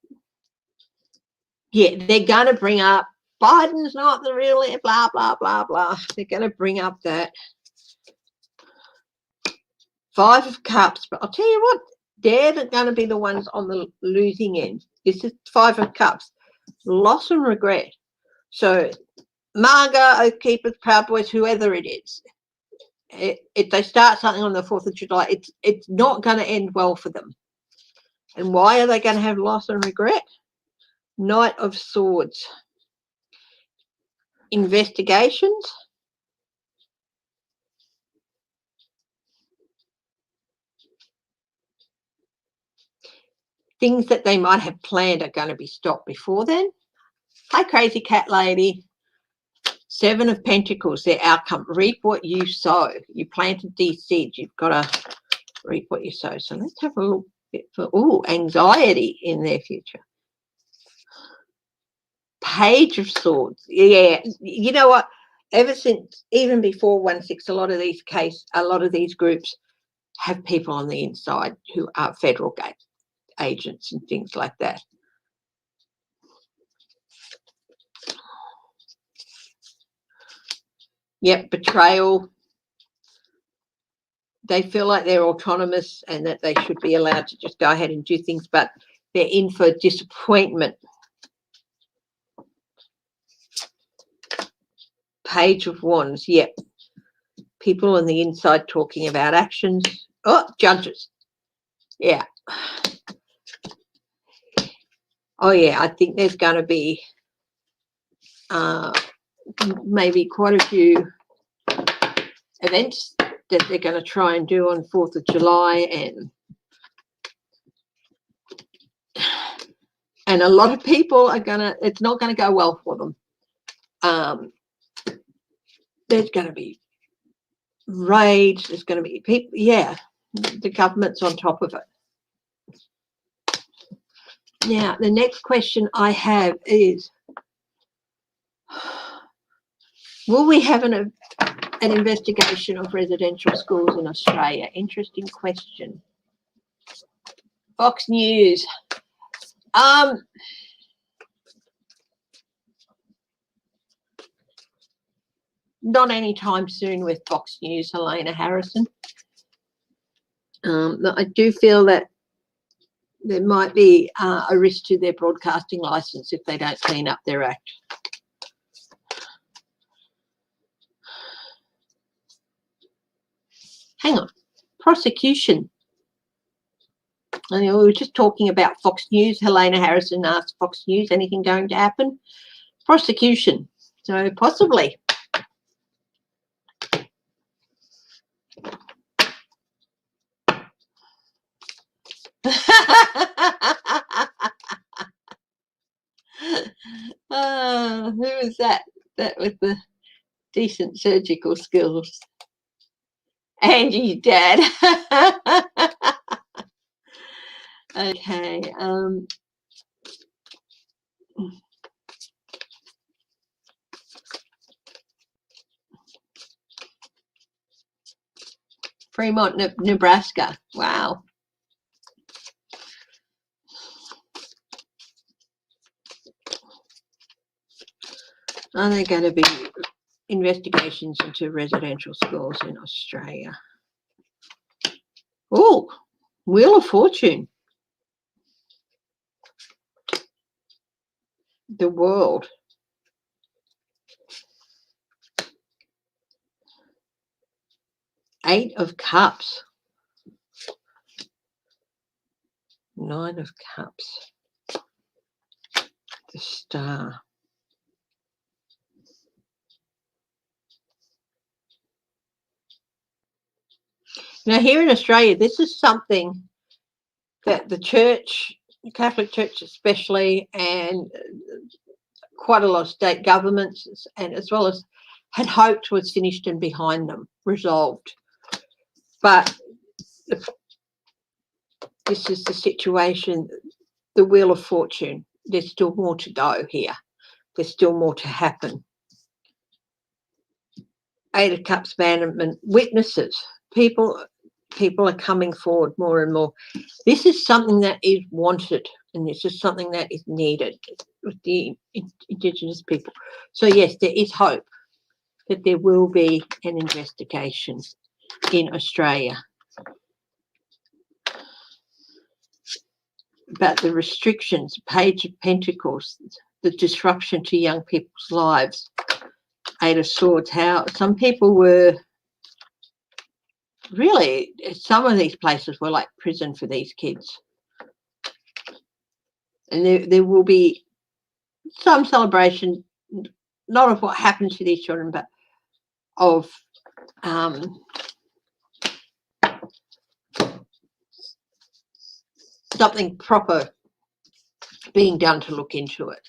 Yeah, they're going to bring up Biden's not the real blah, blah, blah, blah. They're going to bring up that. 5 of Cups. But I'll tell you what, they're going to be the ones on the losing end. This is 5 of Cups. Loss and regret. So Marga, Oath Keepers, Proud Boys, whoever it is, if they start something on the 4th of July, it's not going to end well for them. And why are they going to have loss and regret? Knight of Swords. Investigations. Things that they might have planned are going to be stopped before then. Hi, Crazy Cat Lady. 7 of Pentacles, their outcome. Reap what you sow. You planted these seeds. You've got to reap what you sow. So let's have a little bit for, anxiety in their future. Page of Swords. Yeah, you know what? Ever since, even before 1/6, a lot of these groups have people on the inside who are federal agents and things like that. Yep, betrayal. They feel like they're autonomous and that they should be allowed to just go ahead and do things, but they're in for disappointment. Page of Wands. Yep. People on the inside talking about actions. Oh, judges. Yeah. Oh, yeah, I think there's going to be maybe quite a few events that they're going to try and do on 4th of July, and a lot of people are it's not going to go well for them. There's going to be rage, there's going to be people, yeah, the government's on top of it. Now, the next question I have is, will we have an investigation of residential schools in Australia? Interesting question. Fox News. Not anytime soon with Fox News, Helena Harrison. I do feel that there might be a risk to their broadcasting license if they don't clean up their act. hang on, prosecution. I mean, we were just talking about Fox News. Helena Harrison asked Fox News, anything going to happen? Prosecution. So possibly. Who is that? That with the decent surgical skills. Angie's dad. Okay. Fremont, Nebraska. Wow. Are there going to be investigations into residential schools in Australia? Oh, Wheel of Fortune. The world. Eight of Cups. Nine of Cups. The Star. Now, here in Australia, this is something that the church, the Catholic Church especially, and quite a lot of state governments, and as well as had hoped was finished and behind them, resolved. But this is the situation, the Wheel of Fortune. There's still more to go here. There's still more to happen. Eight of Cups abandonment, witnesses, people are coming forward more and more. This is something that is wanted, and this is something that is needed with the Indigenous people. So yes, there is hope that there will be an investigation in Australia about the restrictions, Page of Pentacles, the disruption to young people's lives. Eight of Swords, how some people were really, some of these places were like prison for these kids. And there will be some celebration, not of what happens to these children, but of something proper being done to look into it.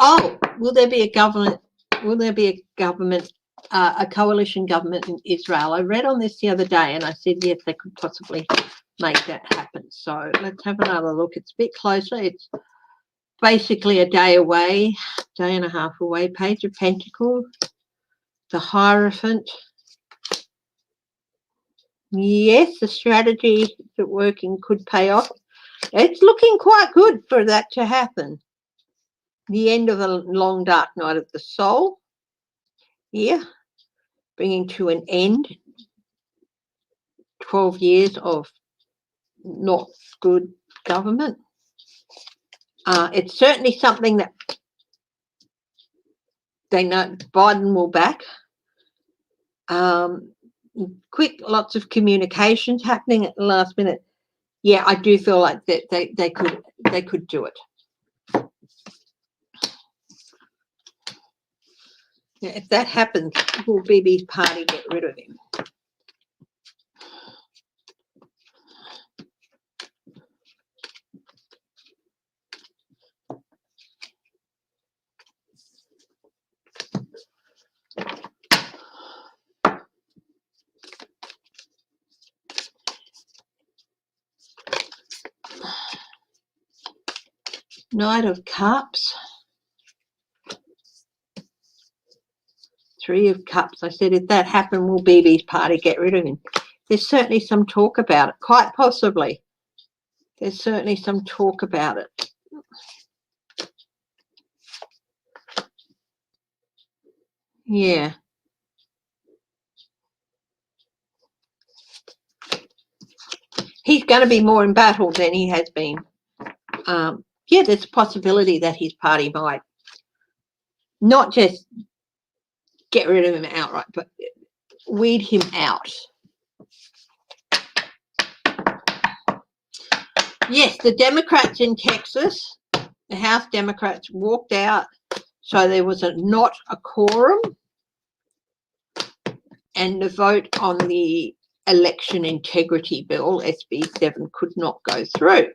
Oh, will there be a government? Will there be a government, a coalition government in Israel? I read on this the other day, and I said yes, they could possibly make that happen. So let's have another look. It's a bit closer. It's basically a day away, day and a half away. Page of Pentacles, the Hierophant. Yes, the strategy that working could pay off. It's looking quite good for that to happen. The end of a long dark night of the soul here, bringing to an end 12 years of not good government. It's certainly something that they know Biden will back. Quick, lots of communications happening at the last minute. Yeah, I do feel like that they could do it. Yeah, if that happens, will BB's party get rid of him? Knight of Cups. Three of Cups. I said if that happened, will BB's party get rid of him? There's certainly some talk about it, quite possibly. There's certainly some talk about it. Yeah. He's going to be more in battle than he has been. Yeah, there's a possibility that his party might not just get rid of him outright, but weed him out. Yes, the Democrats in Texas, the House Democrats walked out, so there was not a quorum, and the vote on the election integrity bill, SB 7, could not go through.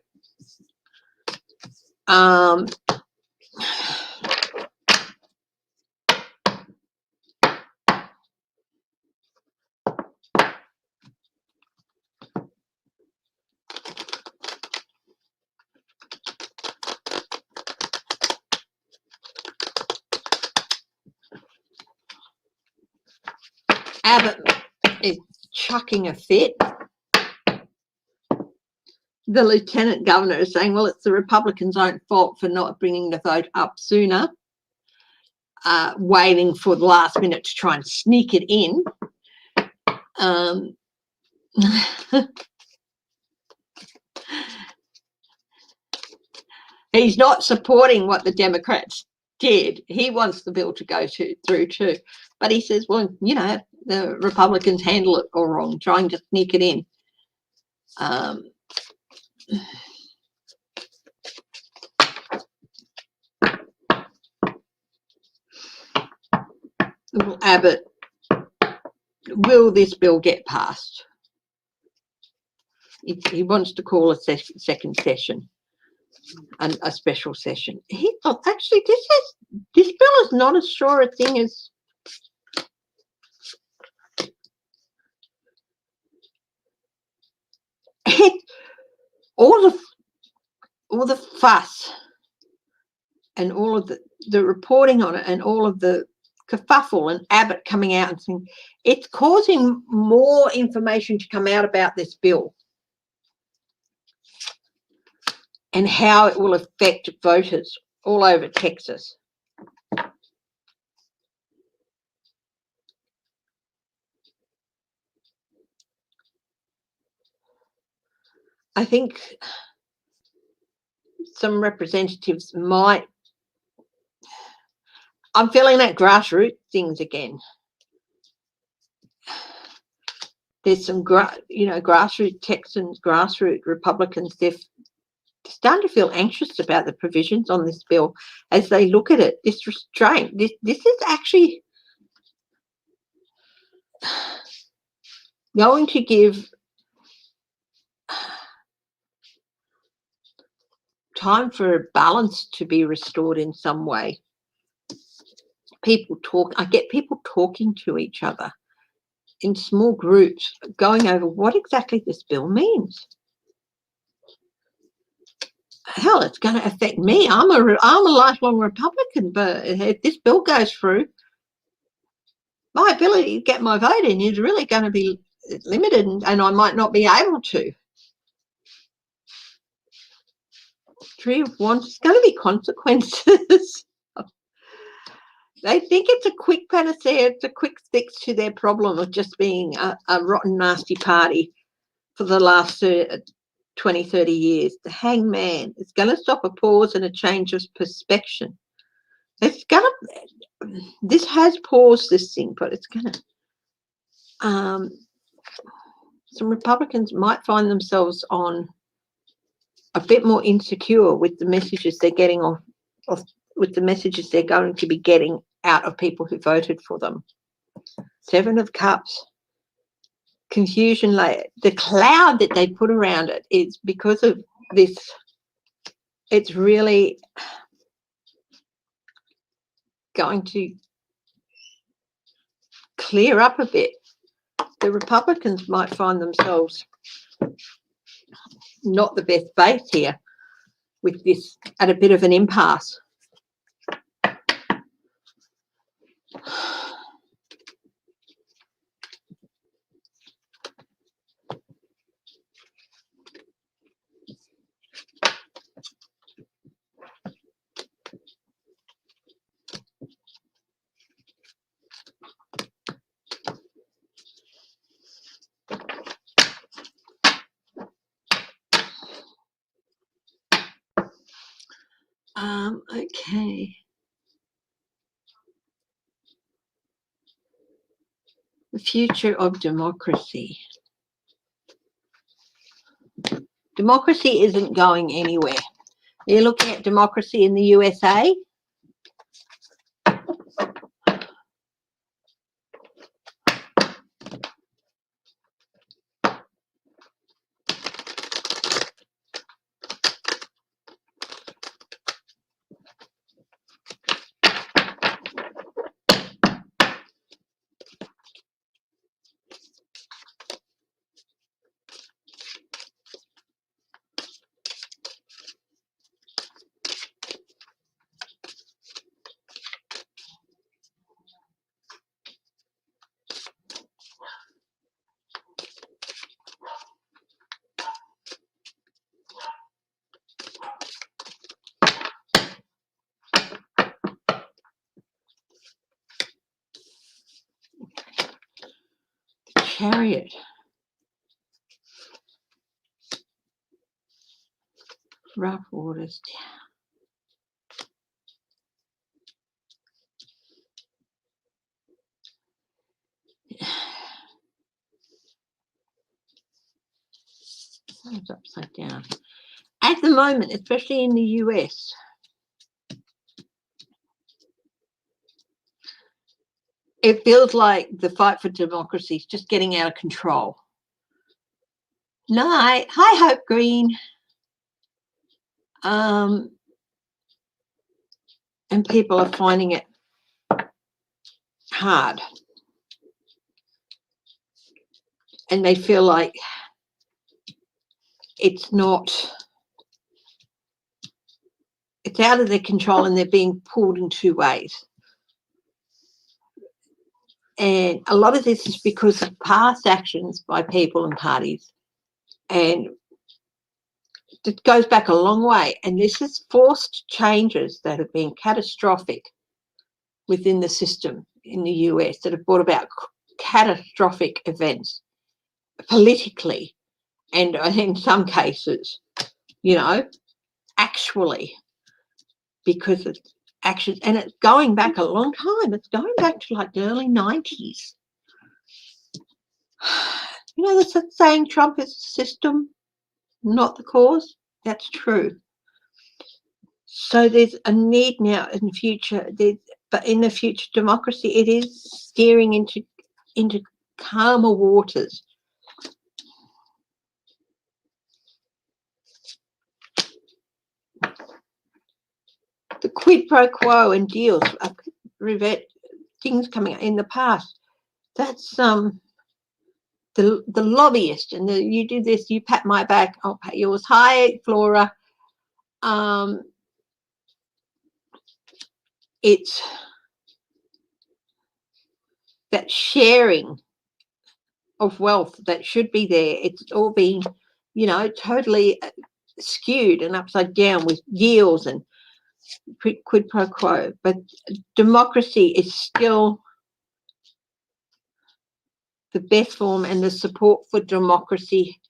Abbott is chucking a fit. The lieutenant governor is saying, well, it's the Republicans' own fault for not bringing the vote up sooner, waiting for the last minute to try and sneak it in. He's not supporting what the Democrats did. He wants the bill to go through too. But he says, well, you know, the Republicans handle it all wrong, trying to sneak it in. Abbott, will this bill get passed? He wants to call a second session, a special session. He thought, actually, this bill is not as sure a thing as all the fuss and all of the reporting on it and all of the kerfuffle and Abbott coming out and saying it's causing more information to come out about this bill and how it will affect voters all over Texas. I think some representatives might, I'm feeling that grassroots things again. There's some, grassroots Texans, grassroots Republicans, they're starting to feel anxious about the provisions on this bill as they look at it. This restraint, this is actually going to give time for a balance to be restored in some way. People talk, I get people talking to each other in small groups, going over what exactly this bill means. Hell, it's going to affect me. I'm a lifelong Republican, but if this bill goes through, my ability to get my vote in is really going to be limited, and I might not be able to. Three of Wands, it's going to be consequences. They think it's a quick panacea, it's a quick fix to their problem of just being a rotten, nasty party for the last 20, 30 years. The Hangman, it's going to stop a pause and a change of perspective. It's going to, this has paused this thing, but it's going to, some Republicans might find themselves on a bit more insecure with the messages they're getting with the messages they're going to be getting out of people who voted for them. Seven of Cups, confusion, the cloud that they put around it is because of this. It's really going to clear up a bit. The Republicans might find themselves not the best base here. with this at a bit of an impasse. Okay. The future of democracy. Democracy isn't going anywhere. You're looking at democracy in the USA. Chariot. Rough waters. It's upside down. At the moment, especially in the US, it feels like the fight for democracy is just getting out of control. Night. Hi, Hope Green. And people are finding it hard. And they feel like it's out of their control and they're being pulled in two ways. And a lot of this is because of past actions by people and parties. And it goes back a long way. And this is forced changes that have been catastrophic within the system in the US that have brought about catastrophic events politically and in some cases, actually, because of actions. And it's going back a long time. It's going back to like the early 90s. There's a saying, Trump is the system, not the cause. That's true. So there's a need now in the future, but in the future democracy, it is steering into calmer waters. The quid pro quo and deals, things coming in the past. That's the lobbyist, and you do this, you pat my back, I'll pat yours. Hi, Flora. It's that sharing of wealth that should be there. It's all been, totally skewed and upside down with deals and quid pro quo. But democracy is still the best form, and the support for democracy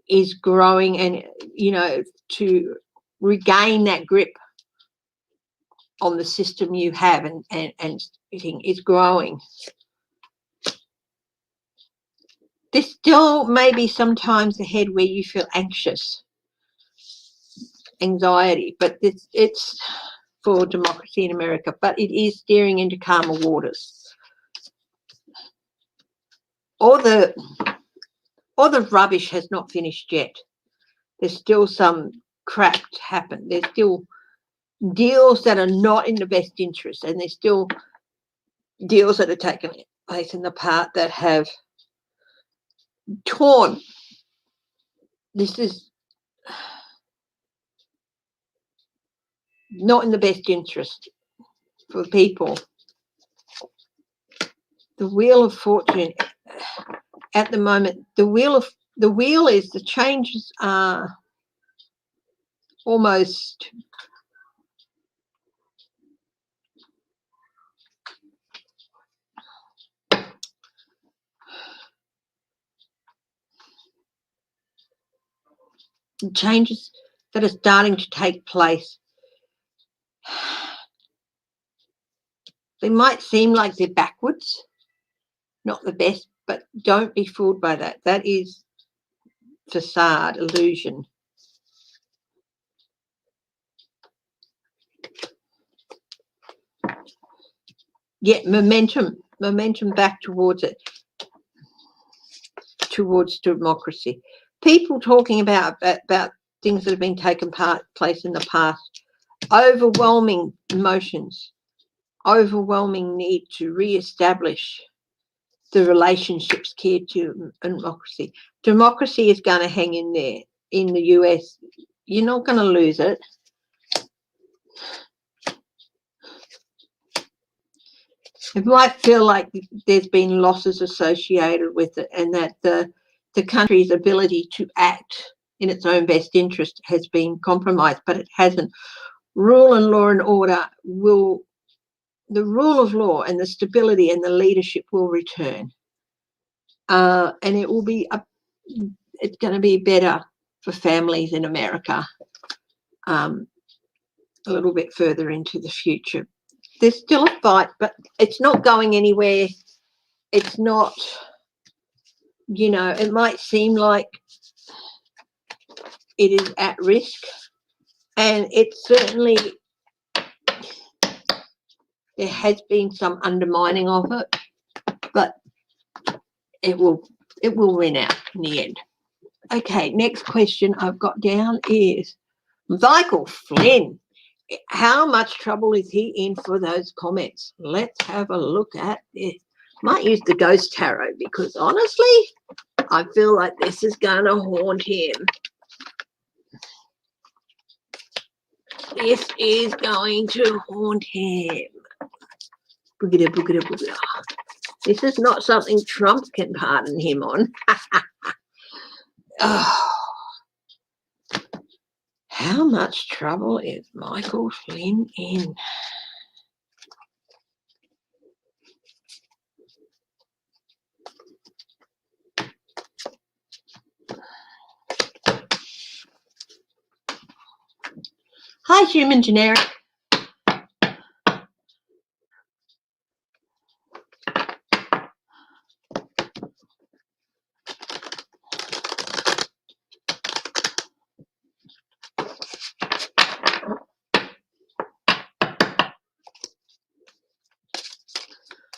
is growing, and to regain that grip on the system you have and is growing. There's still maybe sometimes ahead where you feel anxiety, but it's for democracy in America, but it is steering into calmer waters. All the rubbish has not finished yet. There's still some crap to happen. There's still deals that are not in the best interest, and there's still deals that are taking place in the past that have torn. This is not in the best interest for people. The Wheel of Fortune at the moment, the wheel is the changes are almost changes that are starting to take place. They might seem like they're backwards, not the best, but don't be fooled by that. That is facade, illusion. Yeah, momentum back towards it, towards democracy. People talking about things that have been taken place in the past, overwhelming emotions, overwhelming need to re-establish the relationships key to democracy. Democracy is going to hang in there in the US. You're not going to lose it. It might feel like there's been losses associated with it, and that the country's ability to act in its own best interest has been compromised, but it hasn't. Rule and law and order will, the rule of law and the stability and the leadership will return. And it will be, it's going to be better for families in America a little bit further into the future. There's still a fight, but it's not going anywhere. It's not, you know, it might seem like it is at risk, and it's certainly, there has been some undermining of it, but it will win out in the end. Okay, next question I've got down is Michael Flynn. How much trouble is he in for those comments? Let's have a look at this. Might use the ghost tarot, because honestly, I feel like this is going to haunt him. This is going to haunt him. Boogada, boogada, boogada. This is not something Trump can pardon him on. Oh. How much trouble is Michael Flynn in? Hi, Human Generic.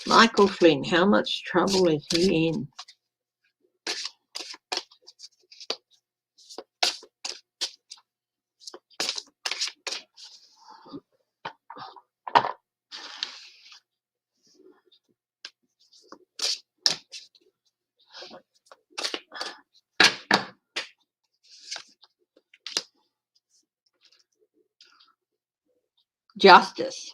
Michael Flynn, how much trouble is he in? Justice.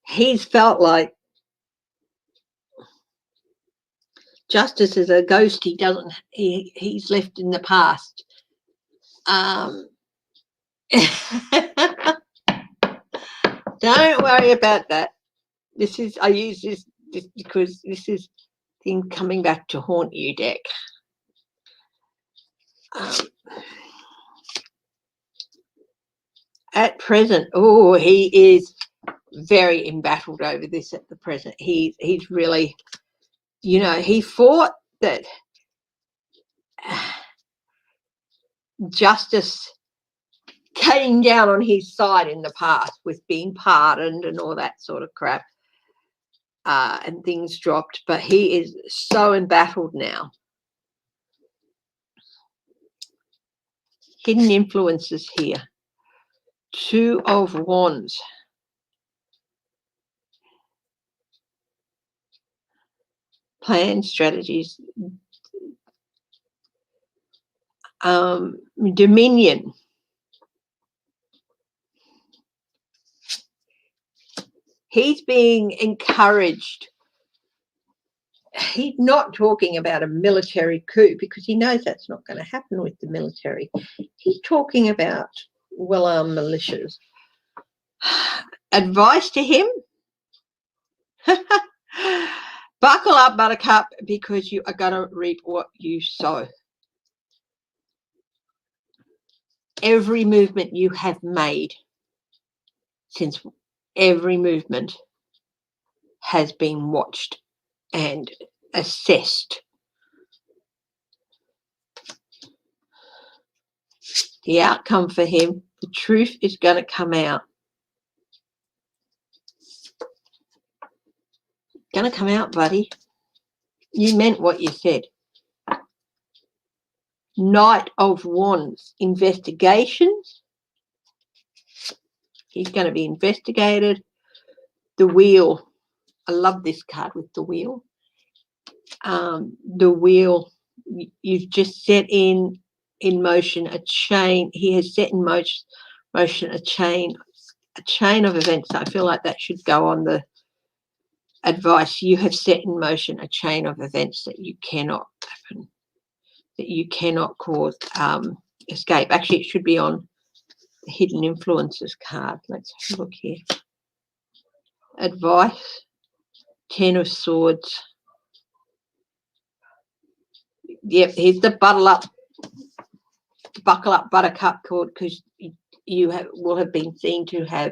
He's felt like justice is a ghost. He doesn't. He's left in the past. Don't worry about that. This is, I use this because this is him coming back to haunt you deck. At present, oh, he is very embattled over this at the present. He's really, you know, he fought that justice came down on his side in the past with being pardoned and all that sort of crap, and things dropped, but he is so embattled now. Hidden influences here. Two of Wands. Plans, strategies, dominion. He's being encouraged. He's not talking about a military coup because he knows that's not going to happen with the military. He's talking about well-armed militias. Advice to him? Buckle up, Buttercup, because you are going to reap what you sow. Every movement you have made, since every movement has been watched and assessed. The outcome for him, the truth is going to come out. Going to come out, buddy. You meant what you said. Knight of Wands, investigations. He's going to be investigated. The Wheel. I love this card with the Wheel. The Wheel, you've just set in motion a chain. He has set in motion a chain of events. I feel like that should go on the advice. You have set in motion a chain of events that you cannot happen, that you cannot cause escape. Actually, it should be on the Hidden Influences card. Let's have a look here. Advice, 10 of Swords. Yep, here's the buckle up Buttercup cord, because you will have been seen to have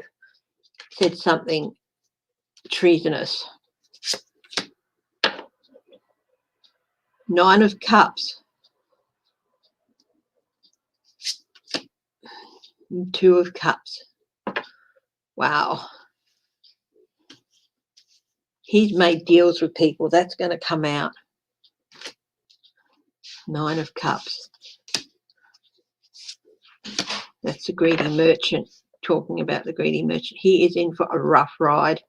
said something treasonous. 9 of Cups. 2 of Cups. Wow. He's made deals with people. That's going to come out. 9 of Cups. That's the greedy merchant, talking about the greedy merchant. He is in for a rough ride.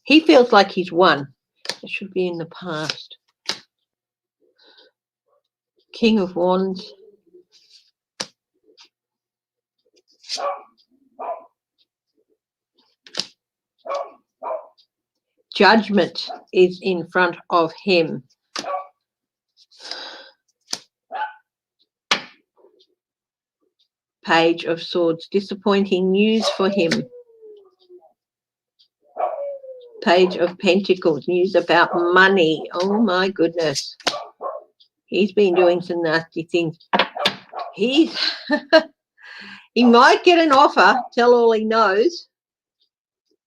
He feels like he's won. It should be in the past. King of Wands. Judgment is in front of him. Page of Swords. Disappointing news for him. Page of Pentacles. News about money. Oh my goodness. He's been doing some nasty things. He might get an offer, tell all he knows,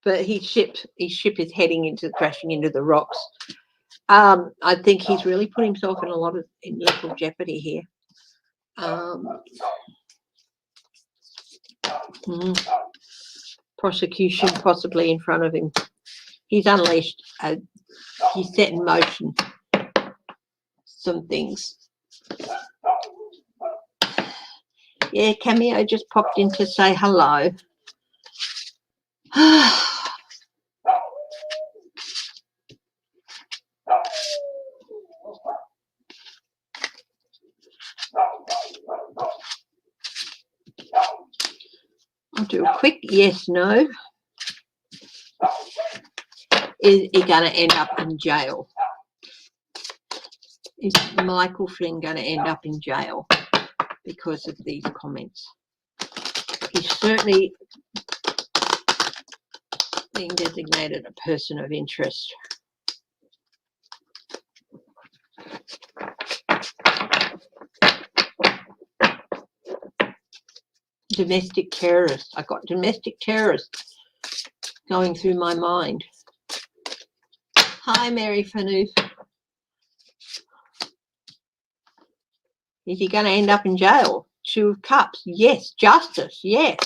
but his ship is heading into crashing into the rocks. I think he's really put himself in little jeopardy here. Prosecution possibly in front of him. He's unleashed. He's set in motion some things. Yeah, Cameo just popped in to say hello. I'll do a quick yes, no. Is he going to end up in jail? Is Michael Flynn going to end up in jail because of these comments? He's certainly being designated a person of interest. Domestic terrorists. I got domestic terrorists going through my mind. Hi, Mary Fanoof. Is he going to end up in jail? 2 of Cups. Yes. Justice. Yes.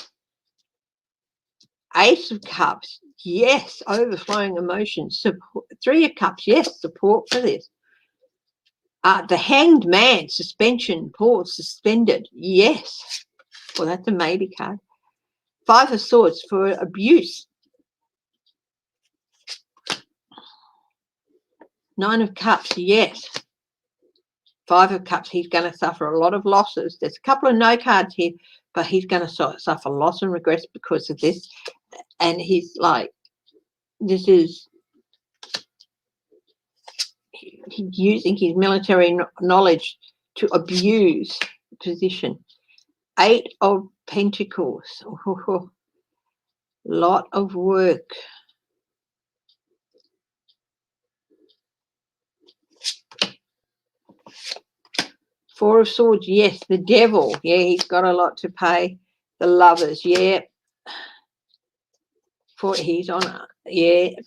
Ace of Cups. Yes. Overflowing emotions. Support. 3 of Cups. Yes. Support for this. The Hanged Man, suspension, pause, suspended. Yes. Well, that's a maybe card. 5 of Swords for abuse. 9 of Cups, yes. 5 of Cups, he's going to suffer a lot of losses. There's a couple of no cards here, but he's going to suffer loss and regrets because of this. And he's like, this is, he's using his military knowledge to abuse the position. 8 of Pentacles. Oh, lot of work. 4 of Swords, yes. The Devil, yeah, he's got a lot to pay. The Lovers, yeah. He's on,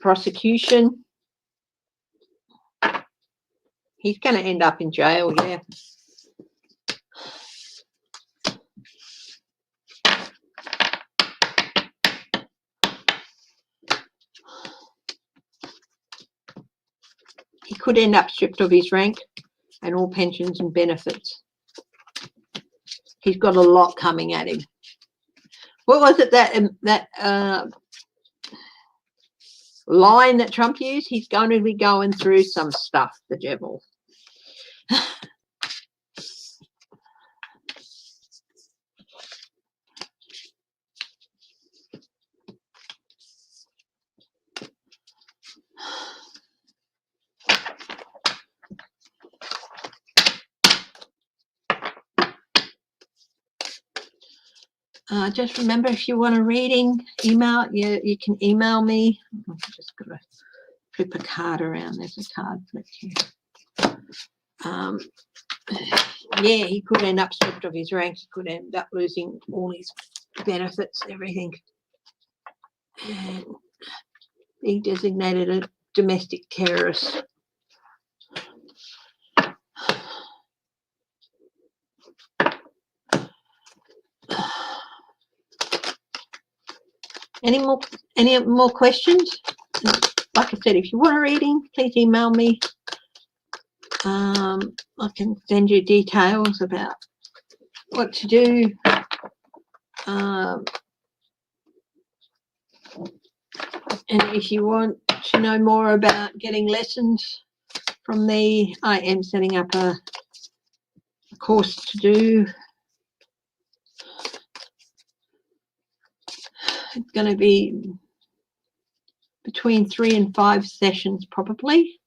prosecution. He's going to end up in jail, yeah. He could end up stripped of his rank and all pensions and benefits. He's got a lot coming at him. What was it that line that Trump used? He's going to be going through some stuff, the Devil. Just remember, if you want a reading, email, you can email me. I'm just going to flip a card around. There's a card flip here. Yeah, he could end up stripped of his rank. He could end up losing all his benefits, everything. And being designated a domestic terrorist. Any more questions? Like I said, if you want a reading, please email me. I can send you details about what to do. And if you want to know more about getting lessons from me, I am setting up a course to do. It's going to be between 3 and 5 sessions probably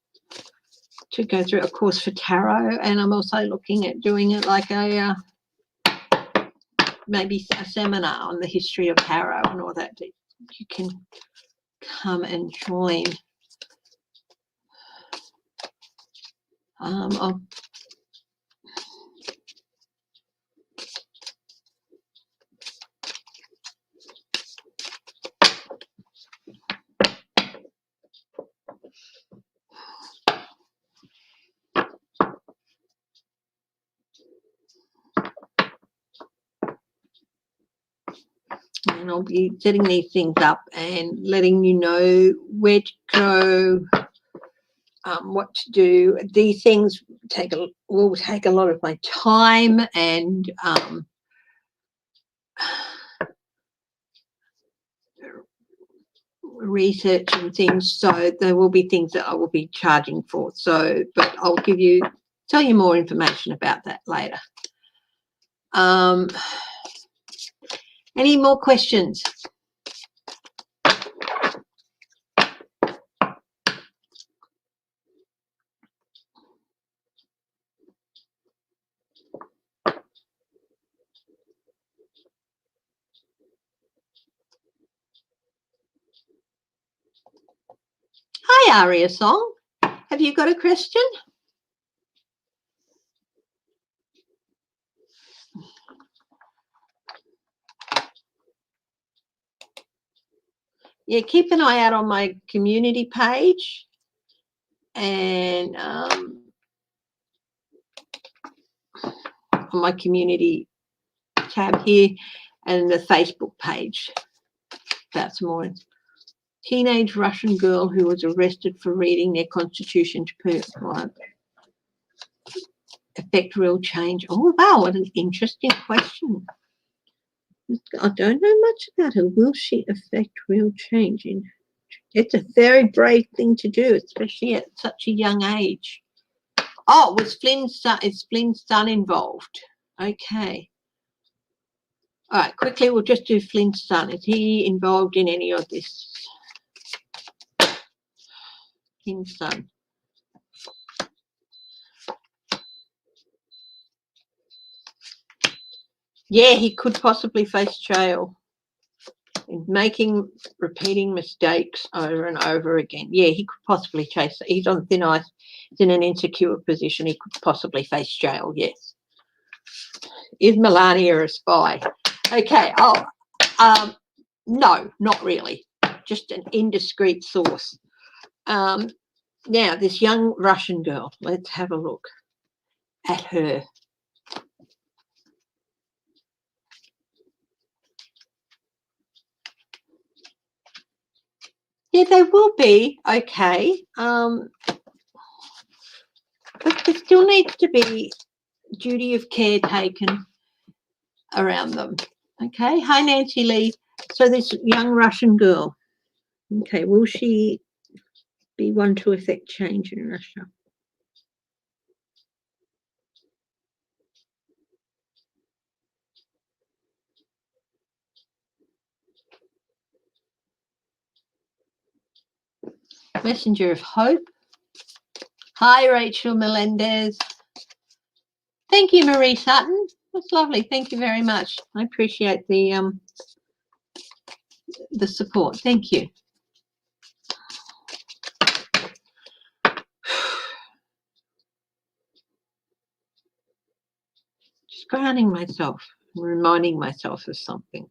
to go through a course for tarot, and I'm also looking at doing it like a maybe a seminar on the history of tarot and all that. You can come and join. And I'll be setting these things up and letting you know where to go, what to do. These things will take a lot of my time and research and things, so there will be things that I will be charging for. So, but I'll tell you more information about that later. Any more questions? Hi, Aria Song. Have you got a question? Yeah, keep an eye out on my community page and on my community tab here, and the Facebook page. That's more. Teenage Russian girl who was arrested for reading their constitution to affect real change? Oh, wow, what an interesting question. I don't know much about her. Will she affect real change? It's a very brave thing to do, especially at such a young age. Oh, is Flynn's son involved? Okay. All right, quickly, we'll just do Flynn's son. Is he involved in any of this? Flynn's son. Yeah, he could possibly face jail in repeating mistakes over and over again. Yeah, he could possibly chase. He's on thin ice. He's in an insecure position. He could possibly face jail. Yes. Is Melania a spy? Okay. Oh, no, not really. Just an indiscreet source. Now, this young Russian girl. Let's have a look at her. Yeah, they will be okay. But there still needs to be duty of care taken around them. Okay. Hi, Nancy Lee. So this young Russian girl. Okay. Will she be one to affect change in Russia? Messenger of Hope. Hi, Rachel Melendez. Thank you, Marie Sutton. That's lovely. Thank you very much. I appreciate the support. Thank you. Just grounding myself, reminding myself of something.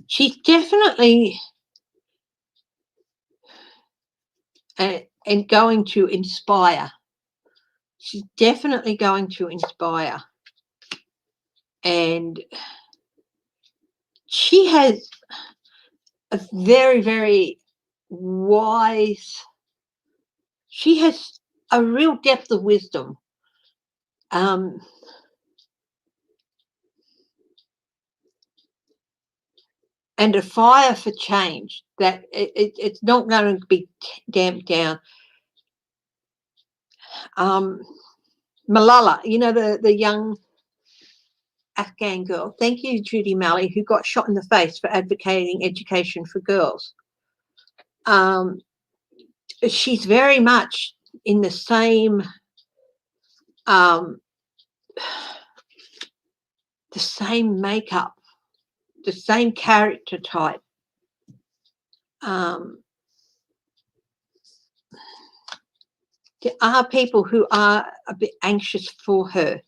She's definitely and going to inspire. She's definitely going to inspire. And she has a very, very wise, she has a real depth of wisdom. And a fire for change that it's not going to be damped down. Malala, you know, the young Afghan girl. Thank you, Judy Malley, who got shot in the face for advocating education for girls. She's very much in the same makeup, the same character type. There are people who are a bit anxious for her.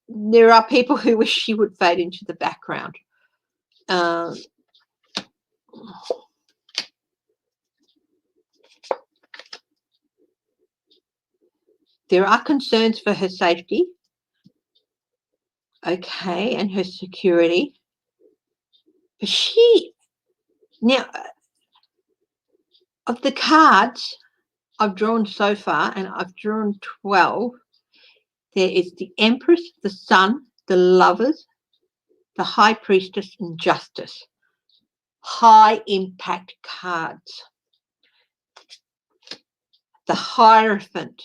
There are people who wish she would fade into the background. There are concerns for her safety, okay, and her security. But now, of the cards I've drawn so far, and I've drawn 12, there is the Empress, the Sun, the Lovers, the High Priestess, and Justice. High impact cards. The Hierophant,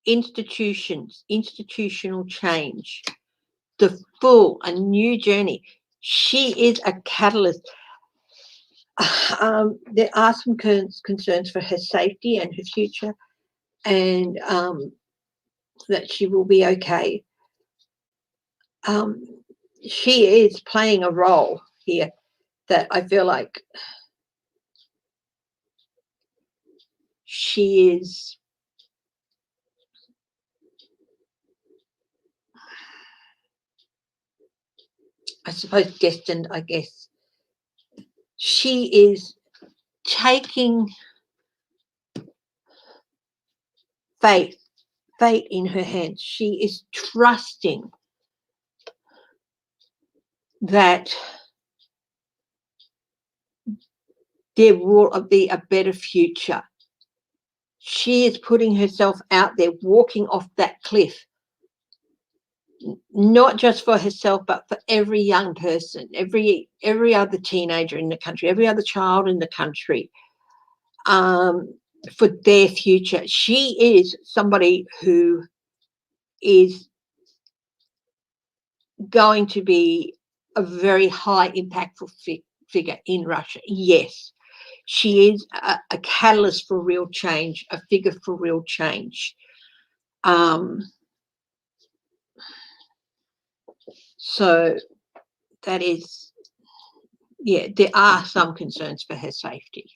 institutions, institutional change. The Fool, a new journey. She is a catalyst. There are some concerns for her safety and her future, and that she will be okay. she is playing a role here that I feel like she is, I suppose, destined, I guess. She is taking fate in her hands. She is trusting that there will be a better future. She is putting herself out there, walking off that cliff, not just for herself, but for every young person, every other teenager in the country, every other child in the country, for their future. She is somebody who is going to be a very high impactful figure in Russia. Yes, she is a catalyst for real change, a figure for real change. So that is, yeah, there are some concerns for her safety.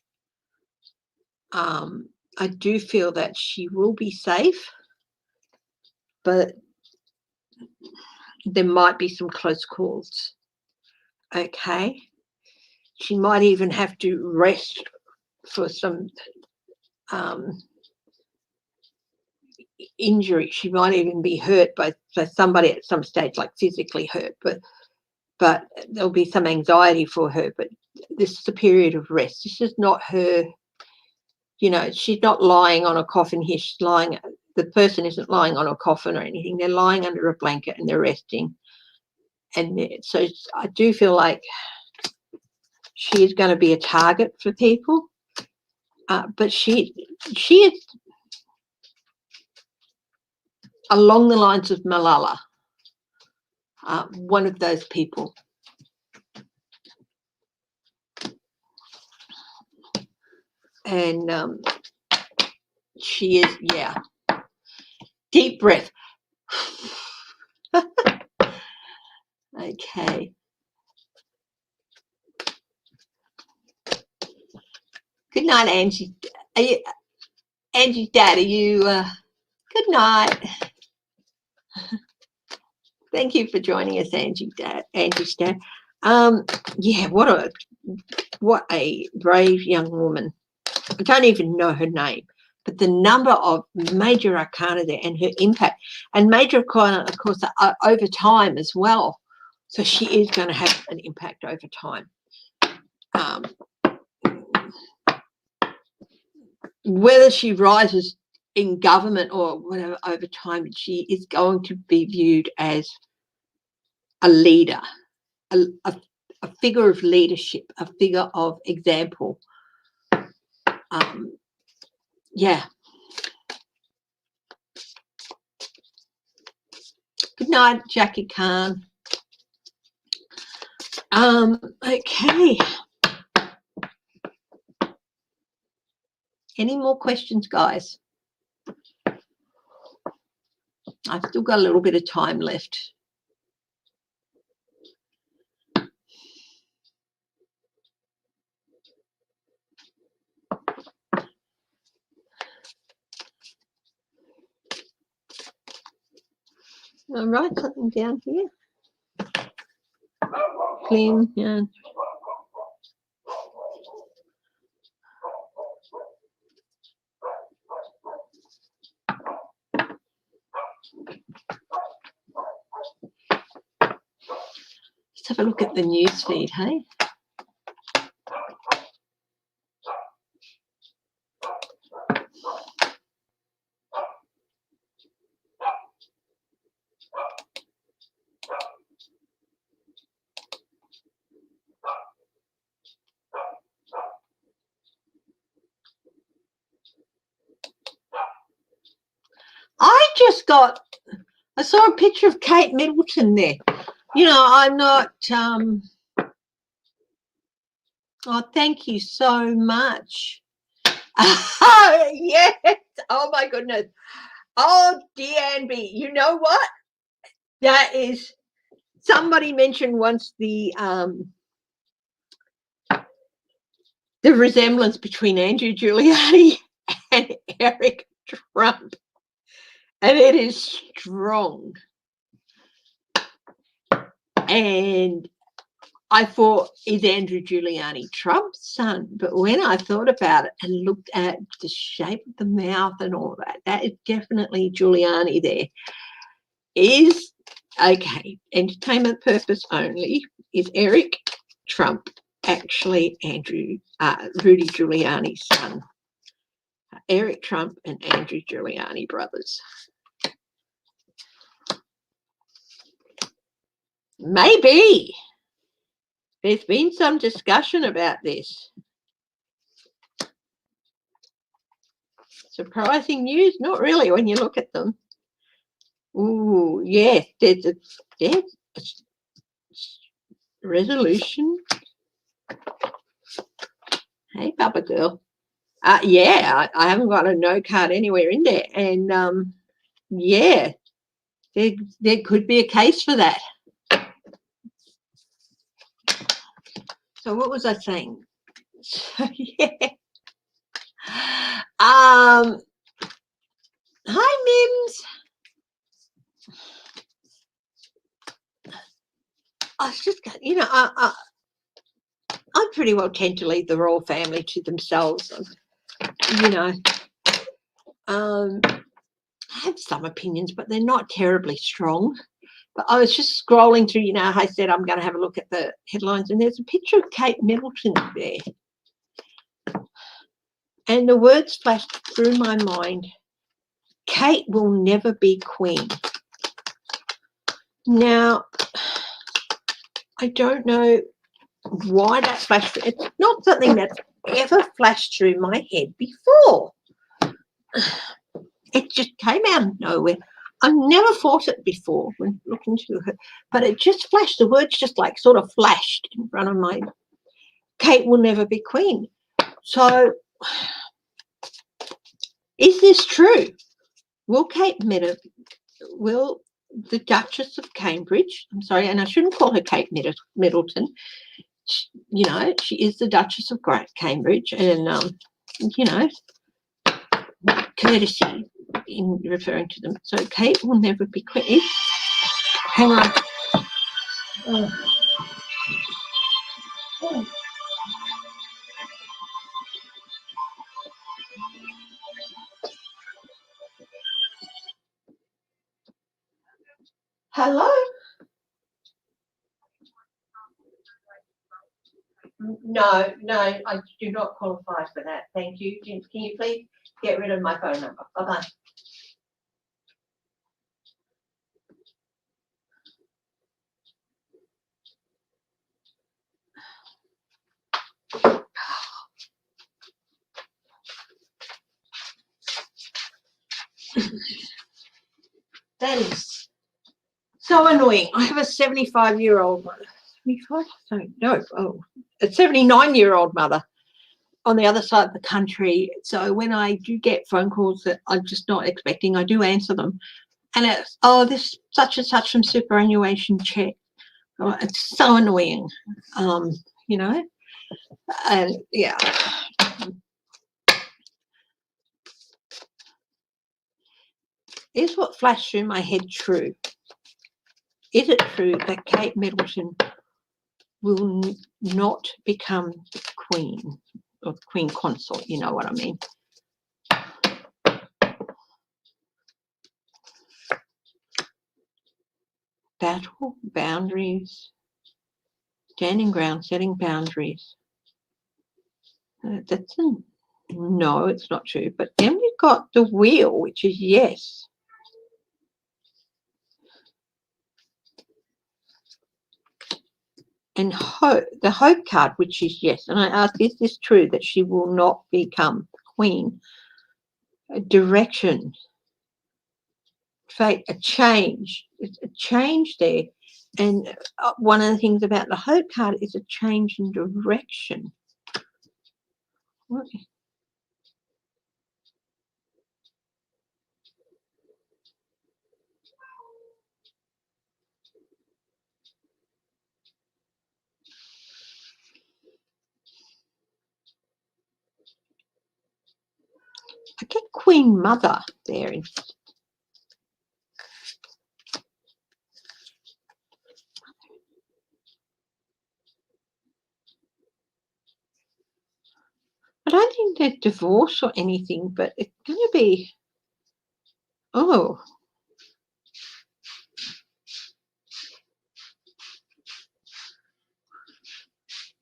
I do feel that she will be safe, but there might be some close calls. Okay. She might even have to rest for some injury. She might even be hurt by somebody at some stage, like physically hurt, but there'll be some anxiety for her. But this is a period of rest. This is not her, she's not lying on a coffin here. She's lying, the person isn't lying on a coffin or anything. They're lying under a blanket and they're resting. And so I do feel like she is going to be a target for people. But she is along the lines of Malala, one of those people. And she is, yeah. Deep breath. Okay. Good night, Angie. Angie's dad, are you? Good night. Thank you for joining us, Angie's dad. Yeah, what a brave young woman. I don't even know her name, but the number of major arcana there and her impact, and major arcana, of course, over time as well. So she is going to have an impact over time. Whether she rises in government or whatever over time, she is going to be viewed as a leader, a figure of leadership, a figure of example. Yeah. Good night, Jackie Khan. Okay. Any more questions, guys? I've still got a little bit of time left. I'll write something down here. Clean, yeah. Let's have a look at the news feed, hey? I saw a picture of Kate Middleton there. I'm not, oh, thank you so much. Yes. Oh, my goodness. Oh, Deanne B. You know what? That is somebody mentioned once the resemblance between Andrew Giuliani and Eric Trump, and it is strong. And I thought, is Andrew Giuliani Trump's son? But when I thought about it and looked at the shape of the mouth and all that, that is definitely Giuliani there. Is, okay, entertainment purpose only, is Eric Trump actually Rudy Giuliani's son? Eric Trump and Andrew Giuliani brothers. Maybe. There's been some discussion about this. Surprising news? Not really when you look at them. Ooh, yes, there's a resolution. Hey, Papa girl. Yeah, I haven't got a no card anywhere in there. And yeah, there could be a case for that. So what was I saying? So, yeah. Hi, Mims. I was just, you know, I pretty well tend to leave the royal family to themselves. You know, I have some opinions, but they're not terribly strong. But I was just scrolling through, you know, I said I'm going to have a look at the headlines, and there's a picture of Kate Middleton there. And the words flashed through my mind, Kate will never be queen. Now, I don't know why that flashed. It's not something that's ever flashed through my head before. It just came out of nowhere. I've never thought it before when looking to her, but it just flashed. The words just like sort of flashed in front of my. Kate will never be queen. So, is this true? Will will the Duchess of Cambridge? I'm sorry, and I shouldn't call her Kate Middleton. You know, she is the Duchess of Cambridge, and you know, courtesy in referring to them. So Kate will never be queen. Hang on. Oh. Oh. Hello? No, I do not qualify for that. Thank you. Can you please get rid of my phone number? Bye-bye. That is so annoying. I have a 75-year-old mother. 75? No. Oh, a 79-year-old mother on the other side of the country. So when I do get phone calls that I'm just not expecting, I do answer them. And it's, oh, this such and such from superannuation check. Oh, it's so annoying, you know. And yeah. Is what flashed through my head true? Is it true that Kate Middleton will not become queen or queen consort? You know what I mean. Battle, boundaries, standing ground, setting boundaries. That's a no, it's not true. But then we've got the wheel, which is yes. And hope, the hope card, which is yes. And I ask, is this true that she will not become queen? A direction, fate, a change. It's a change there. And one of the things about the hope card is a change in direction. What? Queen Mother there. I don't think they're divorce or anything, but it's going to be, oh,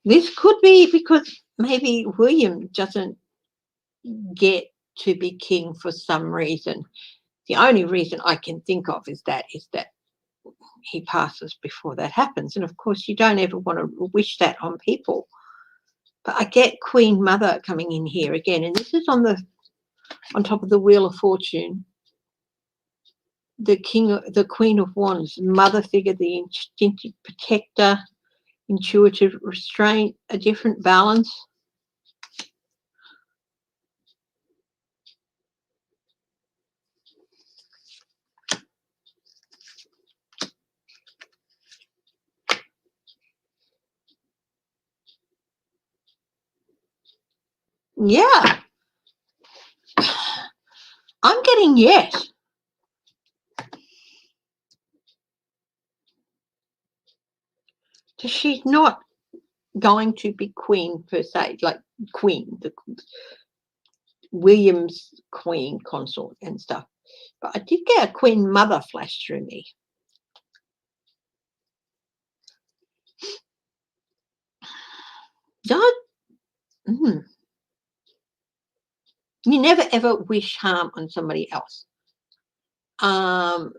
this could be because maybe William doesn't get to be king for some reason. The only reason I can think of is that he passes before that happens. And of course, you don't ever want to wish that on people. But I get Queen Mother coming in here again, and this is on top of the Wheel of Fortune. The Queen of Wands, mother figure, the instinctive protector, intuitive restraint, a different balance. Yeah. I'm getting yes. So she's not going to be queen per se, like queen, the William's queen consort and stuff. But I did get a Queen Mother flash through me. Don't, you never ever wish harm on somebody else. And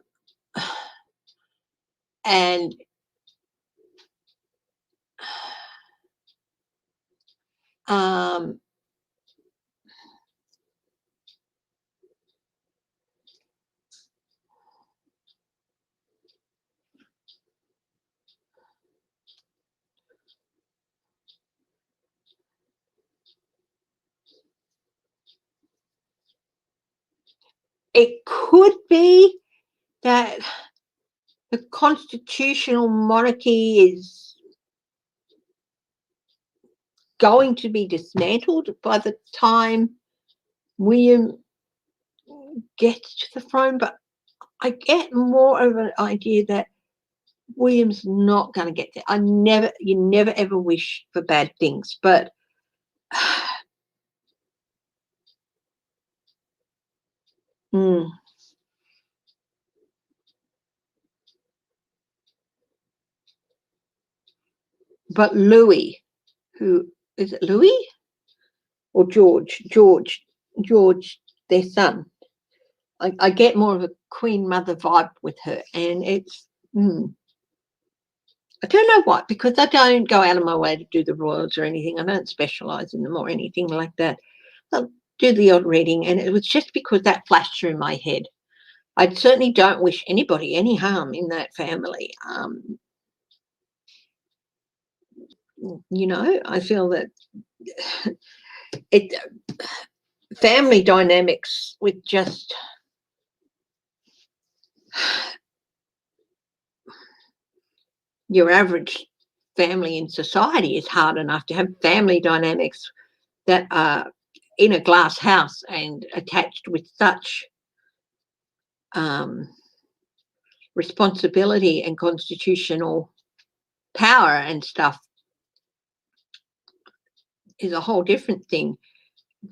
it could be that the constitutional monarchy is going to be dismantled by the time William gets to the throne, but I get more of an idea that William's not going to get there. You never ever wish for bad things, but but Louis, who is it, Louis or George, their son. I get more of a Queen Mother vibe with her, and it's I don't know what, because I don't go out of my way to do the royals or anything. I don't specialise in them or anything like that. I'll do the odd reading, and it was just because that flashed through my head. I certainly don't wish anybody any harm in that family. I feel that it family dynamics with just your average family in society is hard enough. To have family dynamics that are in a glass house and attached with such responsibility and constitutional power and stuff is a whole different thing.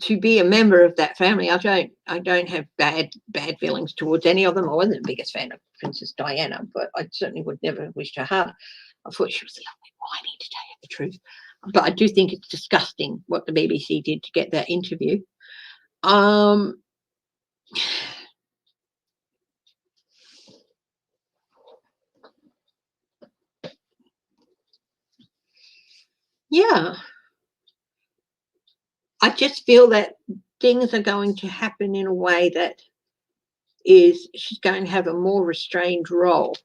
To be a member of that family, I don't have bad feelings towards any of them. I wasn't the biggest fan of Princess Diana, but I certainly would never wish her harm. I thought she was lovely, whiny, to tell you the truth. But I do think it's disgusting what the BBC did to get that interview. Yeah. I just feel that things are going to happen in a way that she's going to have a more restrained role,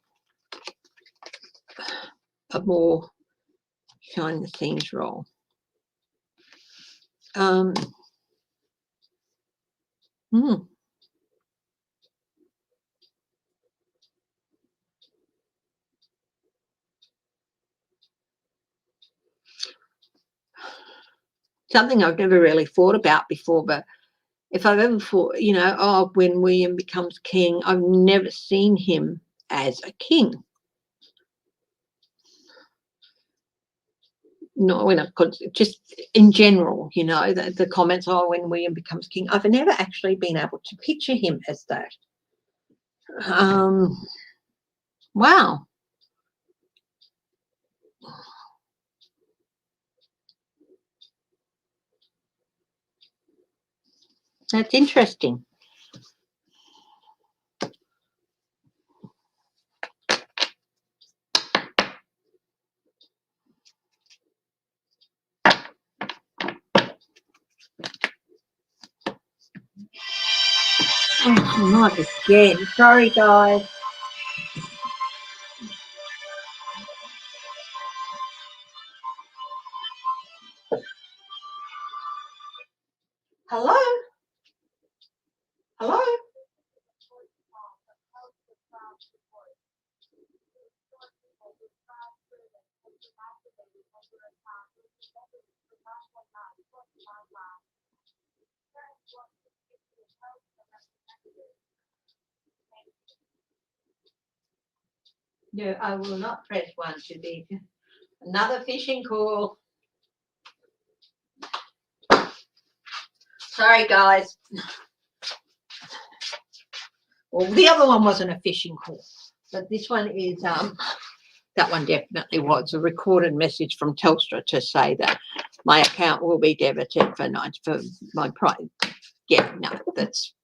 a more behind the scenes role. Something I've never really thought about before, but if I've ever thought, you know, oh, when William becomes king, I've never seen him as a king. No, when just in general, you know, the comments, oh, when William becomes king, I've never actually been able to picture him as that. Wow. That's interesting. Oh, not again. Sorry, guys. Hello? Hello? No, I will not press one to be another fishing call. Sorry, guys. Well, the other one wasn't a fishing call, but this one is, that one definitely was a recorded message from Telstra to say that my account will be debited for my price. Yeah, no, that's,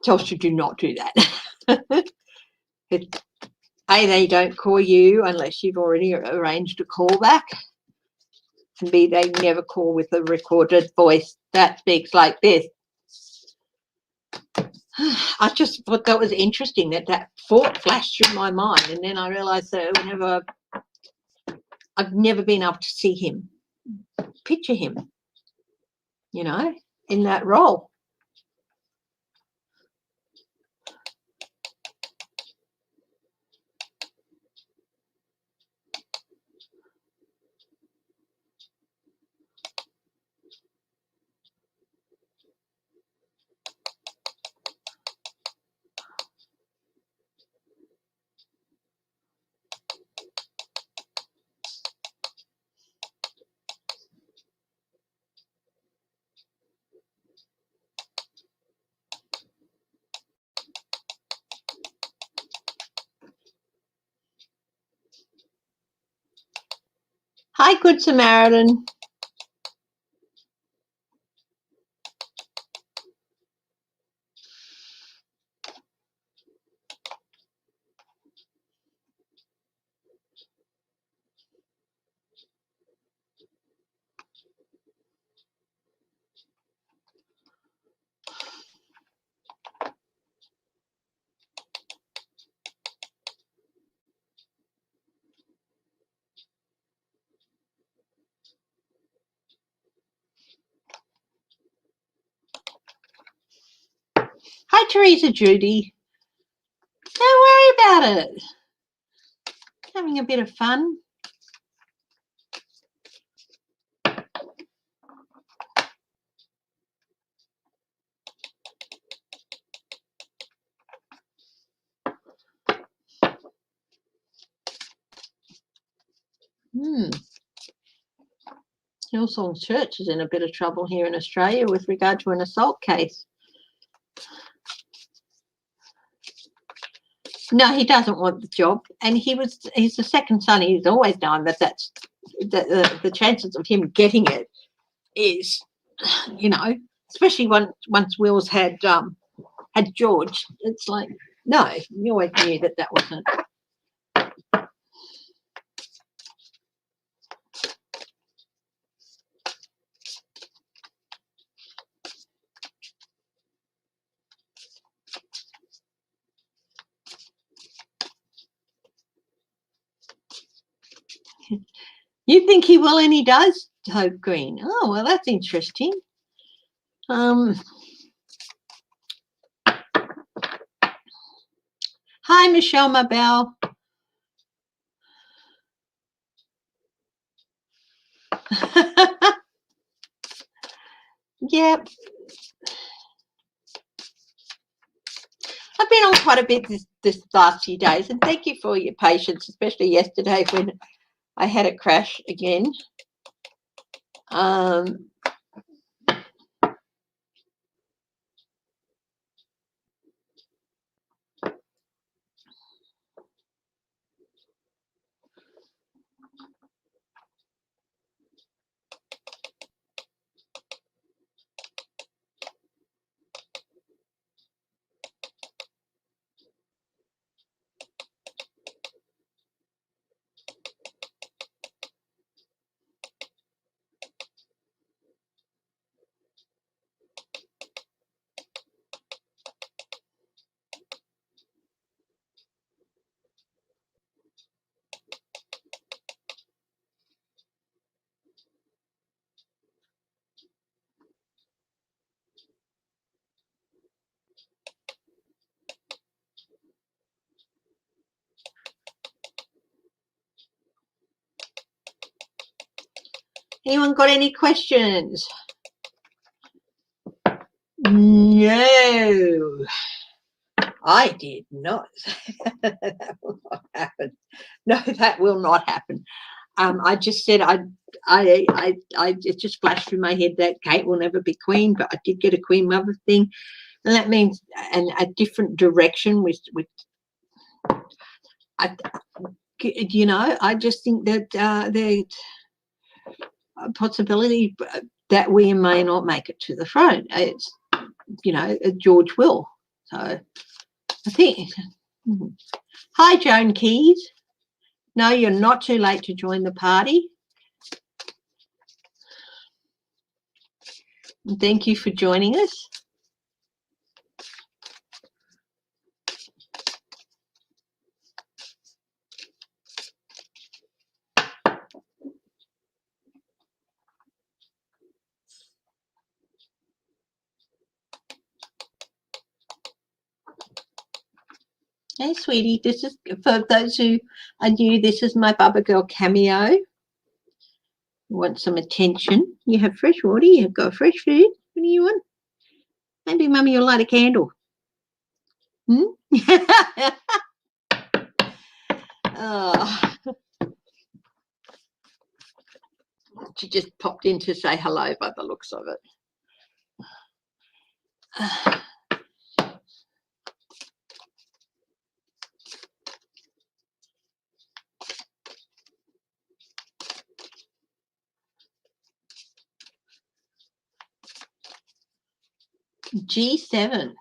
Telstra do not do that. A, they don't call you unless you've already arranged a call back. And B, they never call with a recorded voice that speaks like this. I just thought that was interesting that thought flashed through my mind, and then I realised that I've never been able to see him, picture him, you know, in that role. Hi, Good Samaritan. Hi, Teresa Judy. Don't worry about it. Having a bit of fun. Hillsong Church is in a bit of trouble here in Australia with regard to an assault case. No, he doesn't want the job, and he's the second son. He's always known that the chances of him getting it is, you know, especially once Will's had George. It's like, no, you always knew that wasn't. You think he will, and he does, Hope Green. Oh, well, that's interesting. Hi, Michelle Mabel. Yeah. I've been on quite a bit this last few days, and thank you for your patience, especially yesterday when I had a crash again. Anyone got any questions? No, I did not. That will not happen. No, that will not happen. I just said it just flashed through my head that Kate will never be queen, but I did get a queen mother thing, and that means a different direction with you know, I just think that the possibility that we may not make it to the throne. It's, you know, George will. So I think. Hi, Joan Keys. No, you're not too late to join the party. And thank you for joining us. Hey, sweetie, this is, for those who are new, this is my Bubba Girl cameo. You want some attention? You have fresh water, you've got fresh food. What do you want? Maybe Mummy will light a candle. Oh. She just popped in to say hello by the looks of it. G7.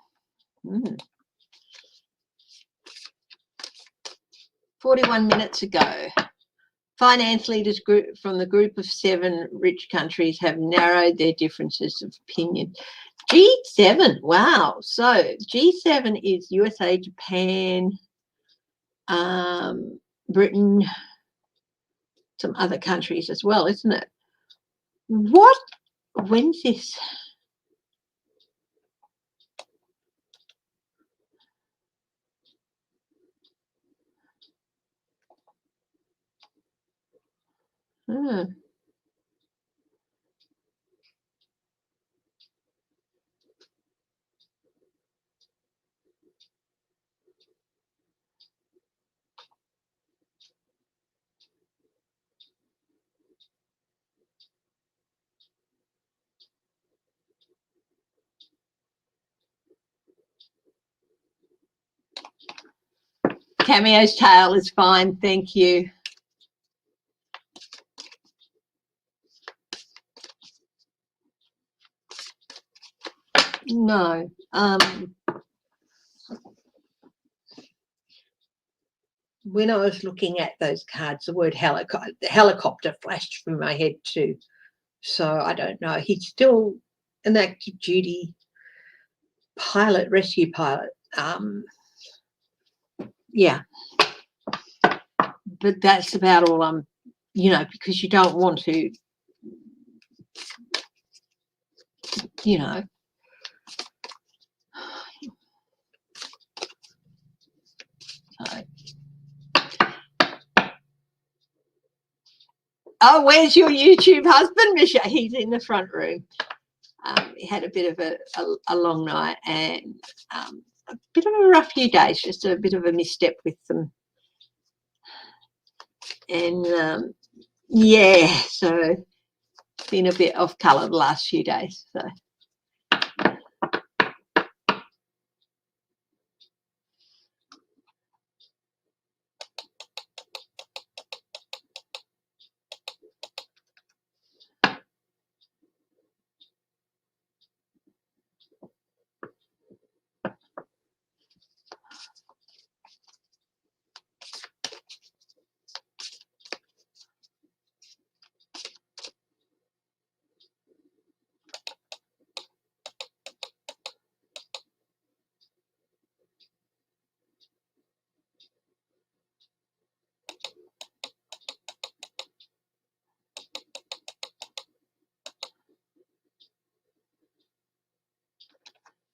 41 minutes ago. Finance leaders group from the group of 7 rich countries have narrowed their differences of opinion. G7, wow. So G7 is USA, Japan, Britain, some other countries as well, isn't it? When's this? Cameo's tail is fine, thank you. No. When I was looking at those cards, the word helicopter flashed through my head too. So I don't know. He's still an active duty pilot, rescue pilot. Yeah. But that's about all I'm, you know, because you don't want to, you know. So. Oh, where's your YouTube husband, Misha? He's in the front room. we had a bit of a long night and a bit of a rough few days, just a bit of a misstep with them. And yeah, so been a bit off colour the last few days. So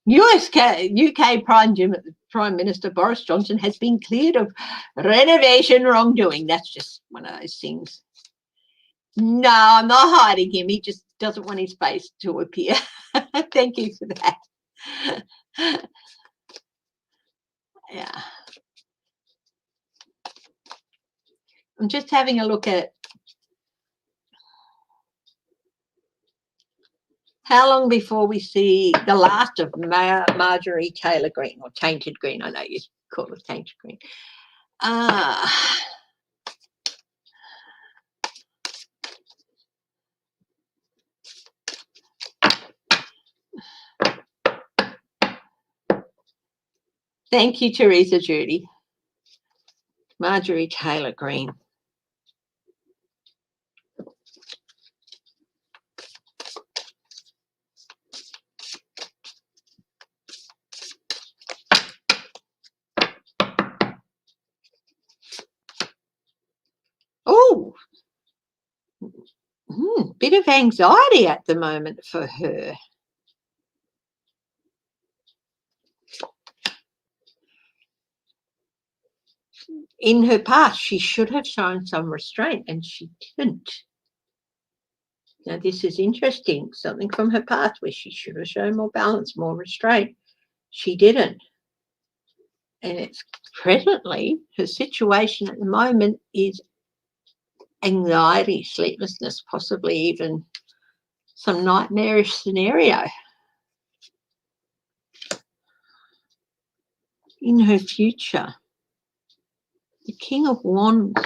UK Prime Minister Boris Johnson has been cleared of renovation wrongdoing. That's just one of those things. No, I'm not hiding him. He just doesn't want his face to appear. Thank you for that. Yeah. I'm just having a look at how long before we see the last of Marjorie Taylor Greene, or Tainted Green. I know you call it Tainted Green. Thank you, Teresa Judy. Marjorie Taylor Greene. Oh, bit of anxiety at the moment for her. In her past, she should have shown some restraint, and she didn't. Now, this is interesting. Something from her past where she should have shown more balance, more restraint. She didn't. And it's presently, her situation at the moment is anxiety, sleeplessness, possibly even some nightmarish scenario. In her future, the King of Wands.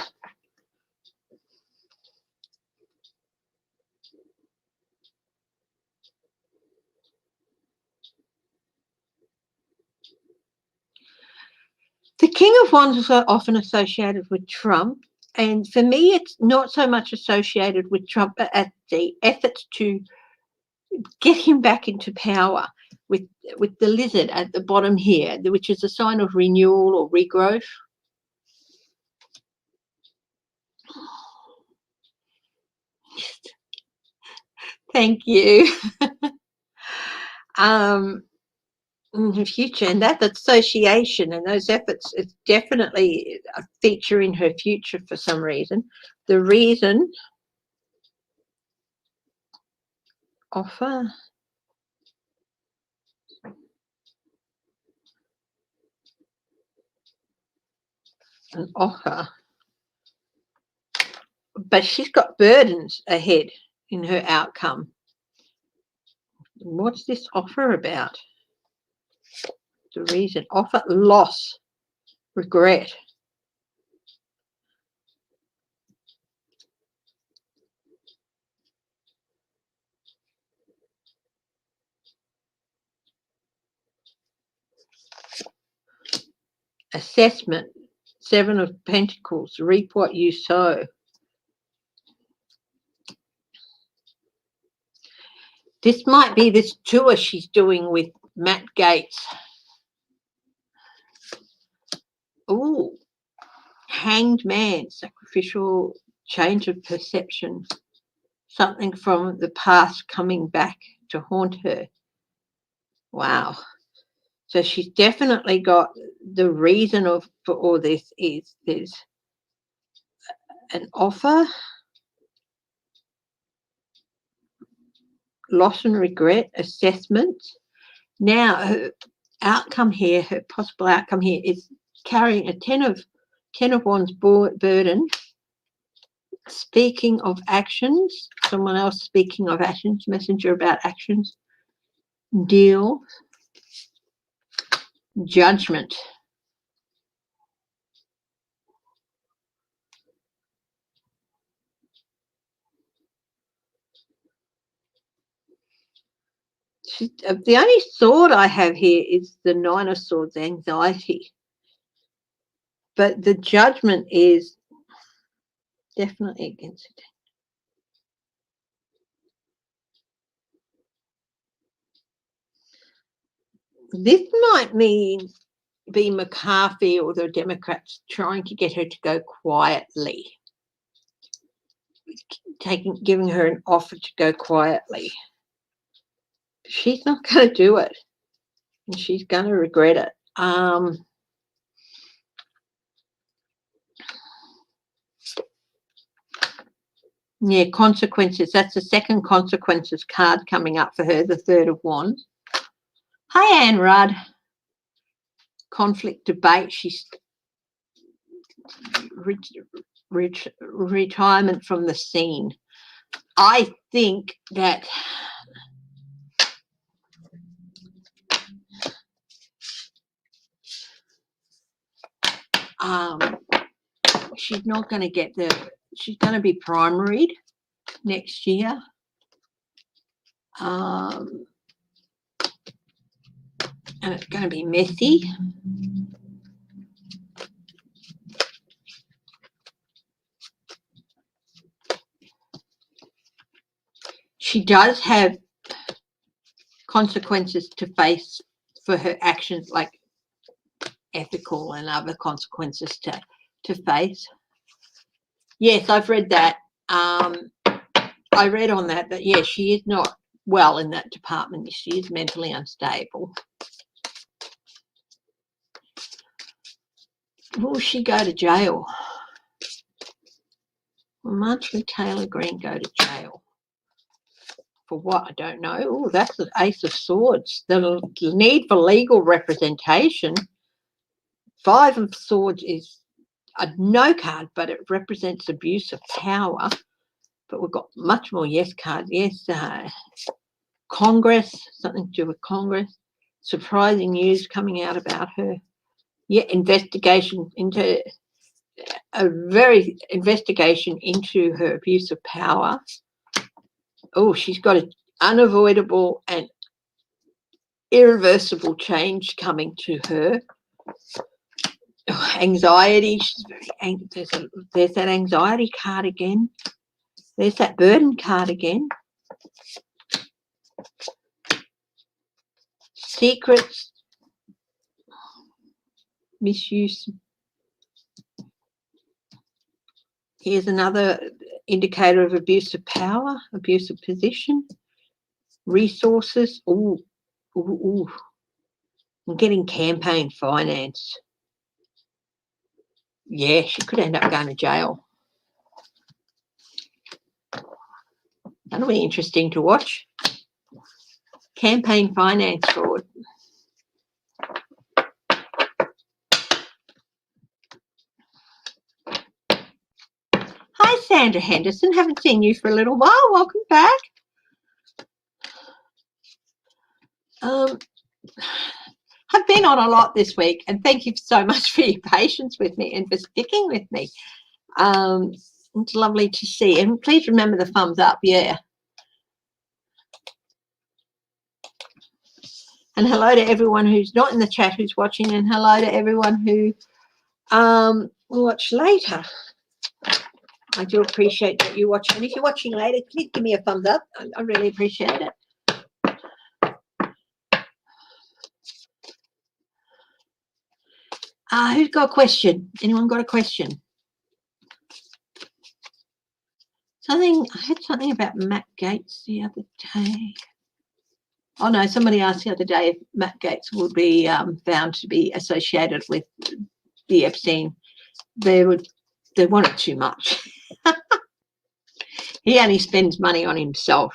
The King of Wands is often associated with Trump, and for me, it's not so much associated with Trump, but at the efforts to get him back into power with the lizard at the bottom here, which is a sign of renewal or regrowth. Thank you. In the future, and that association and those efforts is definitely a feature in her future for some reason. The reason, offer, an offer, but she's got burdens ahead in her outcome. What's this offer about? The reason, offer, loss, regret. Assessment, Seven of Pentacles, reap what you sow. This might be this tour she's doing with Matt Gaetz. Oh, Hanged Man, sacrificial, change of perception. Something from the past coming back to haunt her. Wow. So she's definitely got the reason for all this is there's an offer, loss and regret, assessment. Now, her outcome here, her possible outcome here is carrying a Ten of Wands burden, speaking of actions, someone else speaking of actions, messenger about actions, deal, judgment. The only sword I have here is the Nine of Swords, anxiety. But the judgment is definitely against it. This might be McCarthy or the Democrats trying to get her to go quietly, giving her an offer to go quietly. She's not going to do it, and she's going to regret it. Yeah, consequences. That's the second consequences card coming up for her, the Third of Wands. Hi, Anne Rudd. Conflict, debate. She's retirement from the scene. I think that she's not going to get she's going to be primaried next year. And it's going to be messy. She does have consequences to face for her actions, like ethical and other consequences to face. Yes, I've read that. I read on that yeah, she is not well in that department. She is mentally unstable. Will she go to jail? Will Marjorie Taylor Greene go to jail? For what? I don't know. Oh, that's the Ace of Swords. The need for legal representation. Five of Swords is a no card, but it represents abuse of power. But we've got much more yes cards. Yes, Congress, something to do with Congress. Surprising news coming out about her. Yeah, investigation into her abuse of power. Oh, she's got an unavoidable and irreversible change coming to her. Oh, anxiety. She's very angry. There's that anxiety card again. There's that burden card again. Secrets. Misuse. Here's another indicator of abuse of power, abuse of position, resources. Ooh. I'm getting campaign finance. Yeah, she could end up going to jail. That'll be interesting to watch. Campaign finance fraud. Hi, Sandra Henderson. Haven't seen you for a little while. Welcome back. I've been on a lot this week, and thank you so much for your patience with me and for sticking with me. It's lovely to see. And please remember the thumbs up, yeah. And hello to everyone who's not in the chat who's watching, and hello to everyone who will watch later. I do appreciate that you watching. And if you're watching later, please give me a thumbs up. I really appreciate it. Who's got a question? Anyone got a question? I had something about Matt Gaetz the other day. Oh no, somebody asked the other day if Matt Gaetz would be found to be associated with the Epstein. They wanted too much. He only spends money on himself.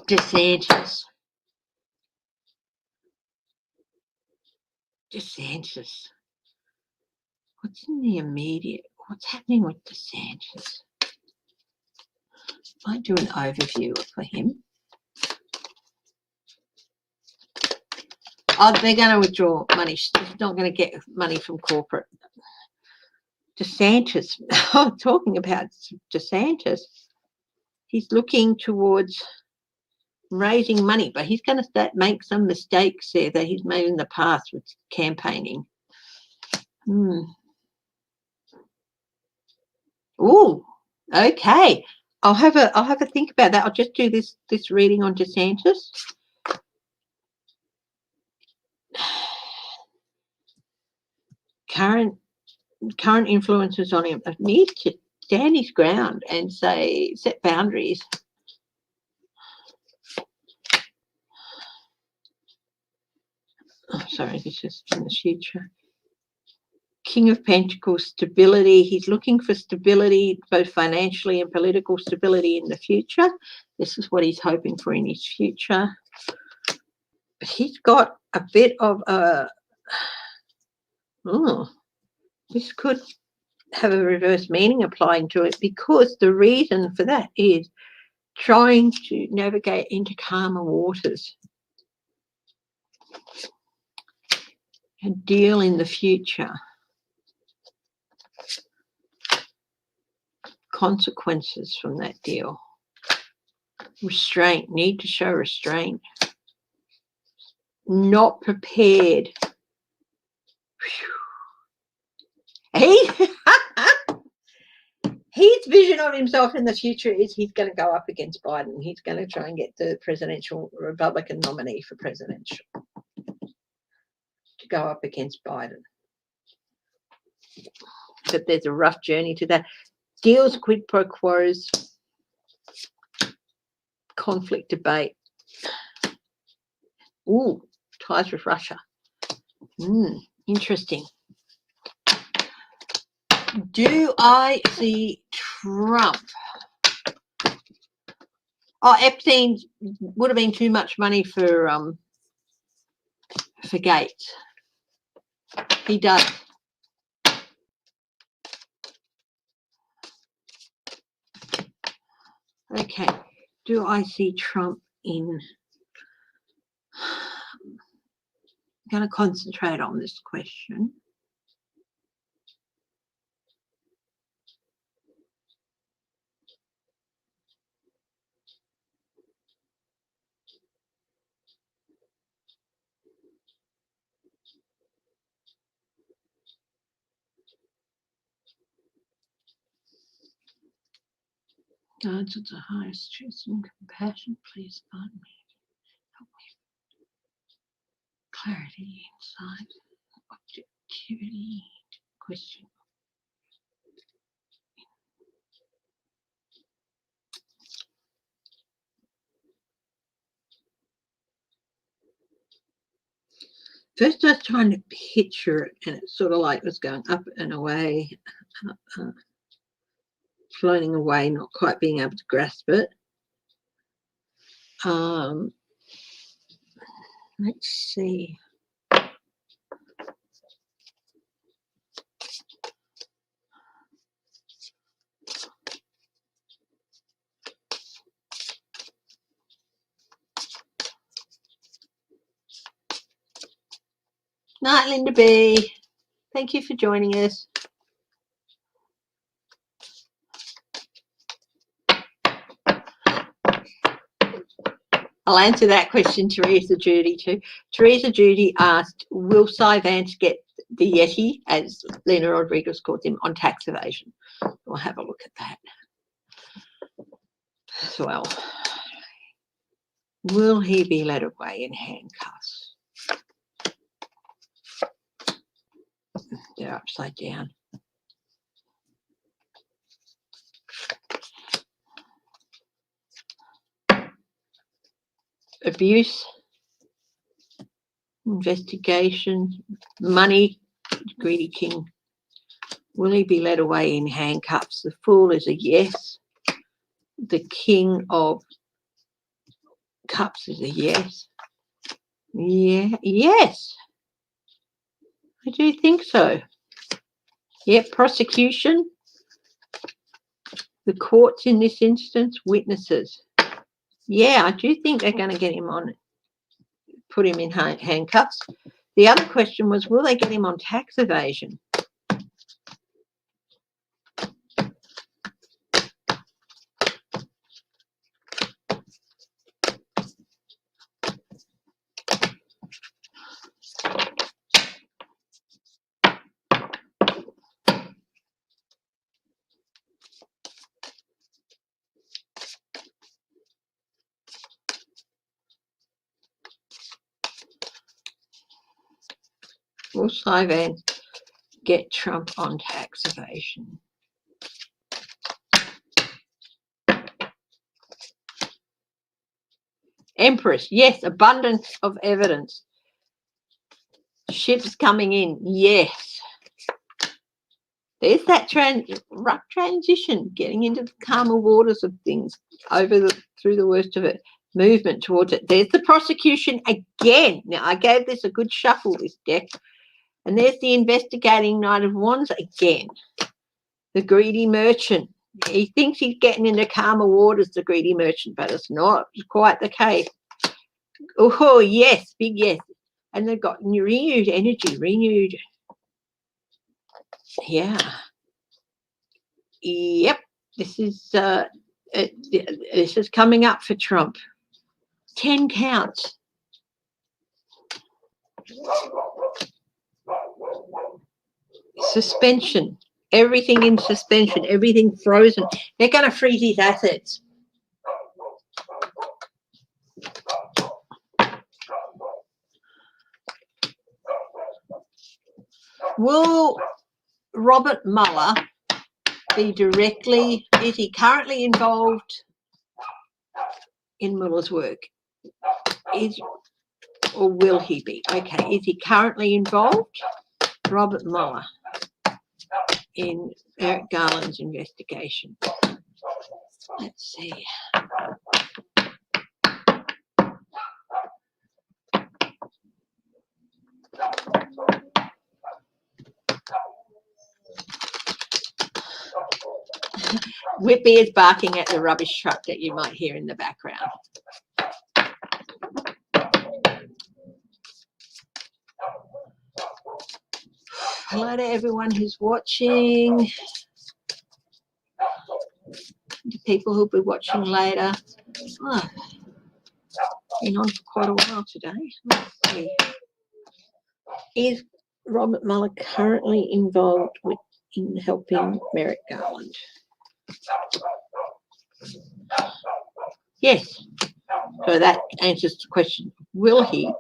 DeSantis. What's in the immediate? What's happening with DeSantis? I do an overview for him. Oh, they're going to withdraw money. She's not going to get money from corporate. DeSantis. I'm talking about DeSantis. He's looking towards raising money, but he's going to make some mistakes there that he's made in the past with campaigning. Oh, okay. I'll have a think about that. I'll just do this reading on DeSantis. Current influences on him need to stand his ground and set boundaries. Oh, sorry, this is in the future. King of Pentacles, stability. He's looking for stability, both financially and political stability in the future. This is what he's hoping for in his future. He's got a bit of a... this could have a reverse meaning applying to it, because the reason for that is trying to navigate into calmer waters and deal in the future. Consequences from that deal. Restraint. Need to show restraint. Not prepared. His vision of himself in the future is he's going to go up against Biden. He's going to try and get the presidential Republican nominee for presidential to go up against Biden. But there's a rough journey to that. Deals, quid pro quos, conflict, debate. Ooh, ties with Russia. Interesting. Do I see Trump? Oh, Epstein would have been too much money for Gates. He does. Okay. Do I see Trump in? I'm going to concentrate on this question. Guides of the highest truth and compassion, please guide me. Help me. Clarity, insight, objectivity, question. First, I was trying to picture it, and it's sort of like it was going up and away, floating away, not quite being able to grasp it. Let's see. Night, Linda B. Thank you for joining us. I'll answer that question, Teresa Judy, too. Teresa Judy asked, will Cy Vance get the Yeti, as Lena Rodriguez calls him, on tax evasion? We'll have a look at that as well. Will he be led away in handcuffs? They're upside down. Abuse, investigation, money, greedy king. Will he be led away in handcuffs? The Fool is a yes. The King of Cups is a yes. Yeah, yes. I do think so. Yeah, prosecution. The courts in this instance, witnesses. Yeah, I do think they're going to get him on, put him in handcuffs. The other question was, will they get him on tax evasion? Will Sullivan get Trump on tax evasion? Empress, yes. Abundance of evidence. Ships coming in, yes. There's that rough transition, getting into the calmer waters of things, through the worst of it, movement towards it. There's the prosecution again. Now, I gave this a good shuffle, this deck. And there's the investigating Knight of Wands again. The greedy merchant. He thinks he's getting into calmer waters, the greedy merchant, but it's not quite the case. Oh, yes, big yes. And they've got renewed energy, renewed. Yeah. Yep. This is coming up for Trump. 10 counts. Suspension. Everything in suspension. Everything frozen. They're going to freeze his assets. Will Robert Mueller be directly, is he currently involved in Mueller's work? Or will he be? Okay, is he currently involved, Robert Mueller, in Merrick Garland's investigation? Let's see. Whippy is barking at the rubbish truck that you might hear in the background. Hello to everyone who's watching. The people who'll be watching later. Oh, been on for quite a while today. Let's see. Is Robert Mueller currently involved in helping Merrick Garland? Yes. So that answers the question. Will he?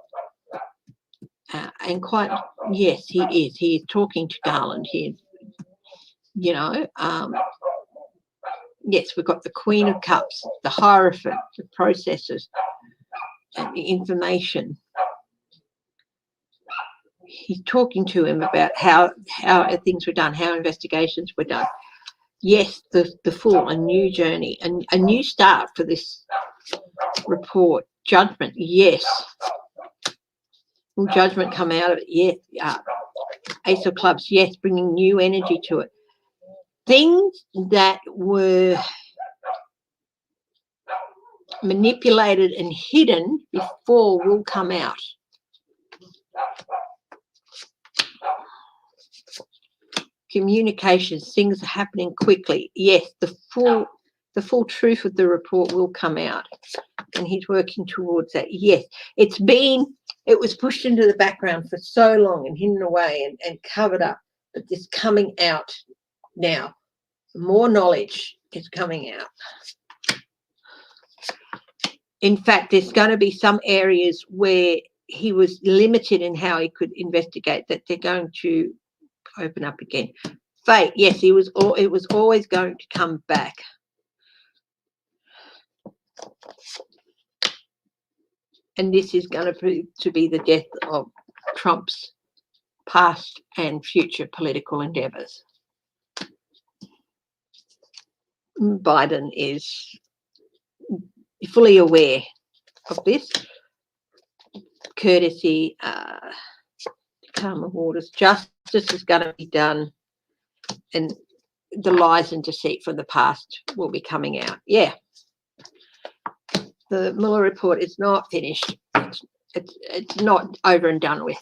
And quite, yes, he is. He is talking to Garland here. You know, yes, we've got the Queen of Cups, the Hierophant, the processes, and the information. He's talking to him about how things were done, how investigations were done. Yes, a new journey, a new start for this report. Judgment, yes. Will judgment come out of it? Yes. Ace of Clubs, yes, bringing new energy to it. Things that were manipulated and hidden before will come out. Communications, things are happening quickly. Yes, the full truth of the report will come out, and he's working towards that. Yes, it was pushed into the background for so long and hidden away and covered up, but it's coming out now. More knowledge is coming out. In fact, there's going to be some areas where he was limited in how he could investigate that they're going to open up again. Fate, yes, it was always going to come back. And this is going to prove to be the death of Trump's past and future political endeavours. Biden is fully aware of this. Courtesy, calmer waters, justice is going to be done, and the lies and deceit from the past will be coming out. Yeah. The Mueller report is not finished. It's not over and done with.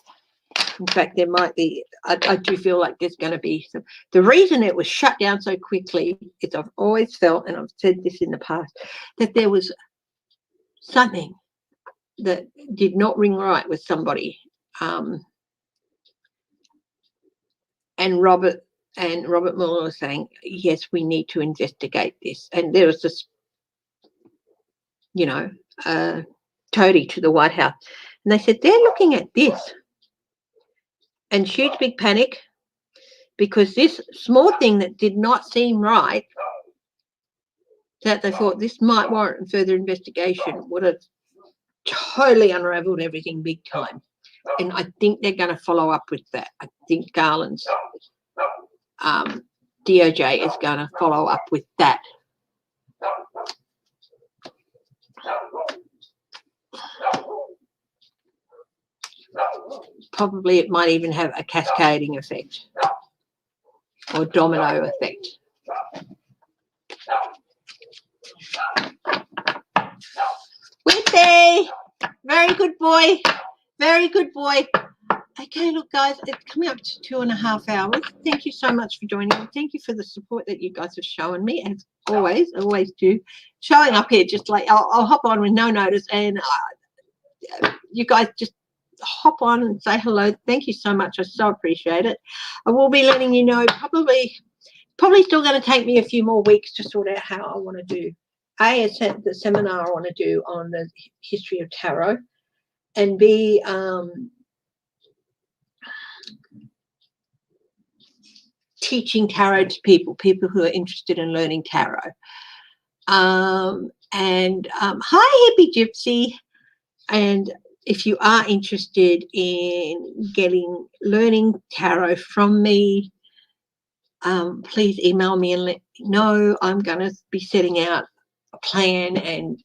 In fact, there might be, I do feel like there's going to be some. The reason it was shut down so quickly is I've always felt, and I've said this in the past, that there was something that did not ring right with somebody. And Robert Mueller was saying, yes, we need to investigate this. And there was this, you know, toady to the White House. And they said, they're looking at this. And huge big panic, because this small thing that did not seem right, that they thought this might warrant further investigation, would have totally unraveled everything big time. And I think they're going to follow up with that. I think Garland's DOJ is going to follow up with that. Probably it might even have a cascading effect or domino effect. Whitby, very good boy, very good boy. Okay, look, guys, it's coming up to 2.5 hours. Thank you so much for joining me. Thank you for the support that you guys have shown me, as always do. Showing up here, just like I'll hop on with no notice, and you guys just hop on and say hello. Thank you so much. I so appreciate it. I will be letting you know, probably still going to take me a few more weeks to sort out how I want to do. The seminar I want to do on the history of tarot, and B, teaching tarot to people who are interested in learning tarot. Hi, Hippie Gypsy. And if you are interested in learning tarot from me, please email me and let me know. I'm going to be setting out a plan and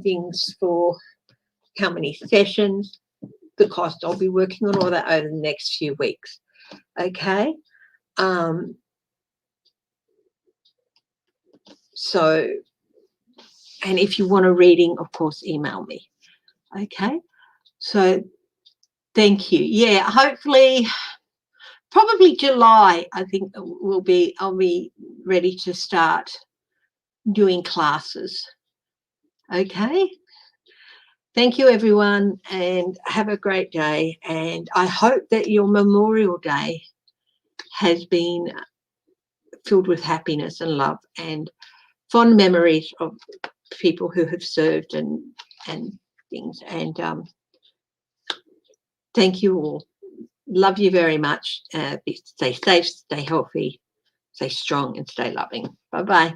things for how many sessions, the cost. I'll be working on all that over the next few weeks. Okay. So, and if you want a reading, of course, email me. Okay. So thank you. Yeah, hopefully, probably July, I think I'll be ready to start doing classes. Okay. Thank you, everyone, and have a great day. And I hope that your Memorial Day has been filled with happiness and love and fond memories of people who have served and things. And thank you all. Love you very much. Stay safe, stay healthy, stay strong, and stay loving. Bye-bye.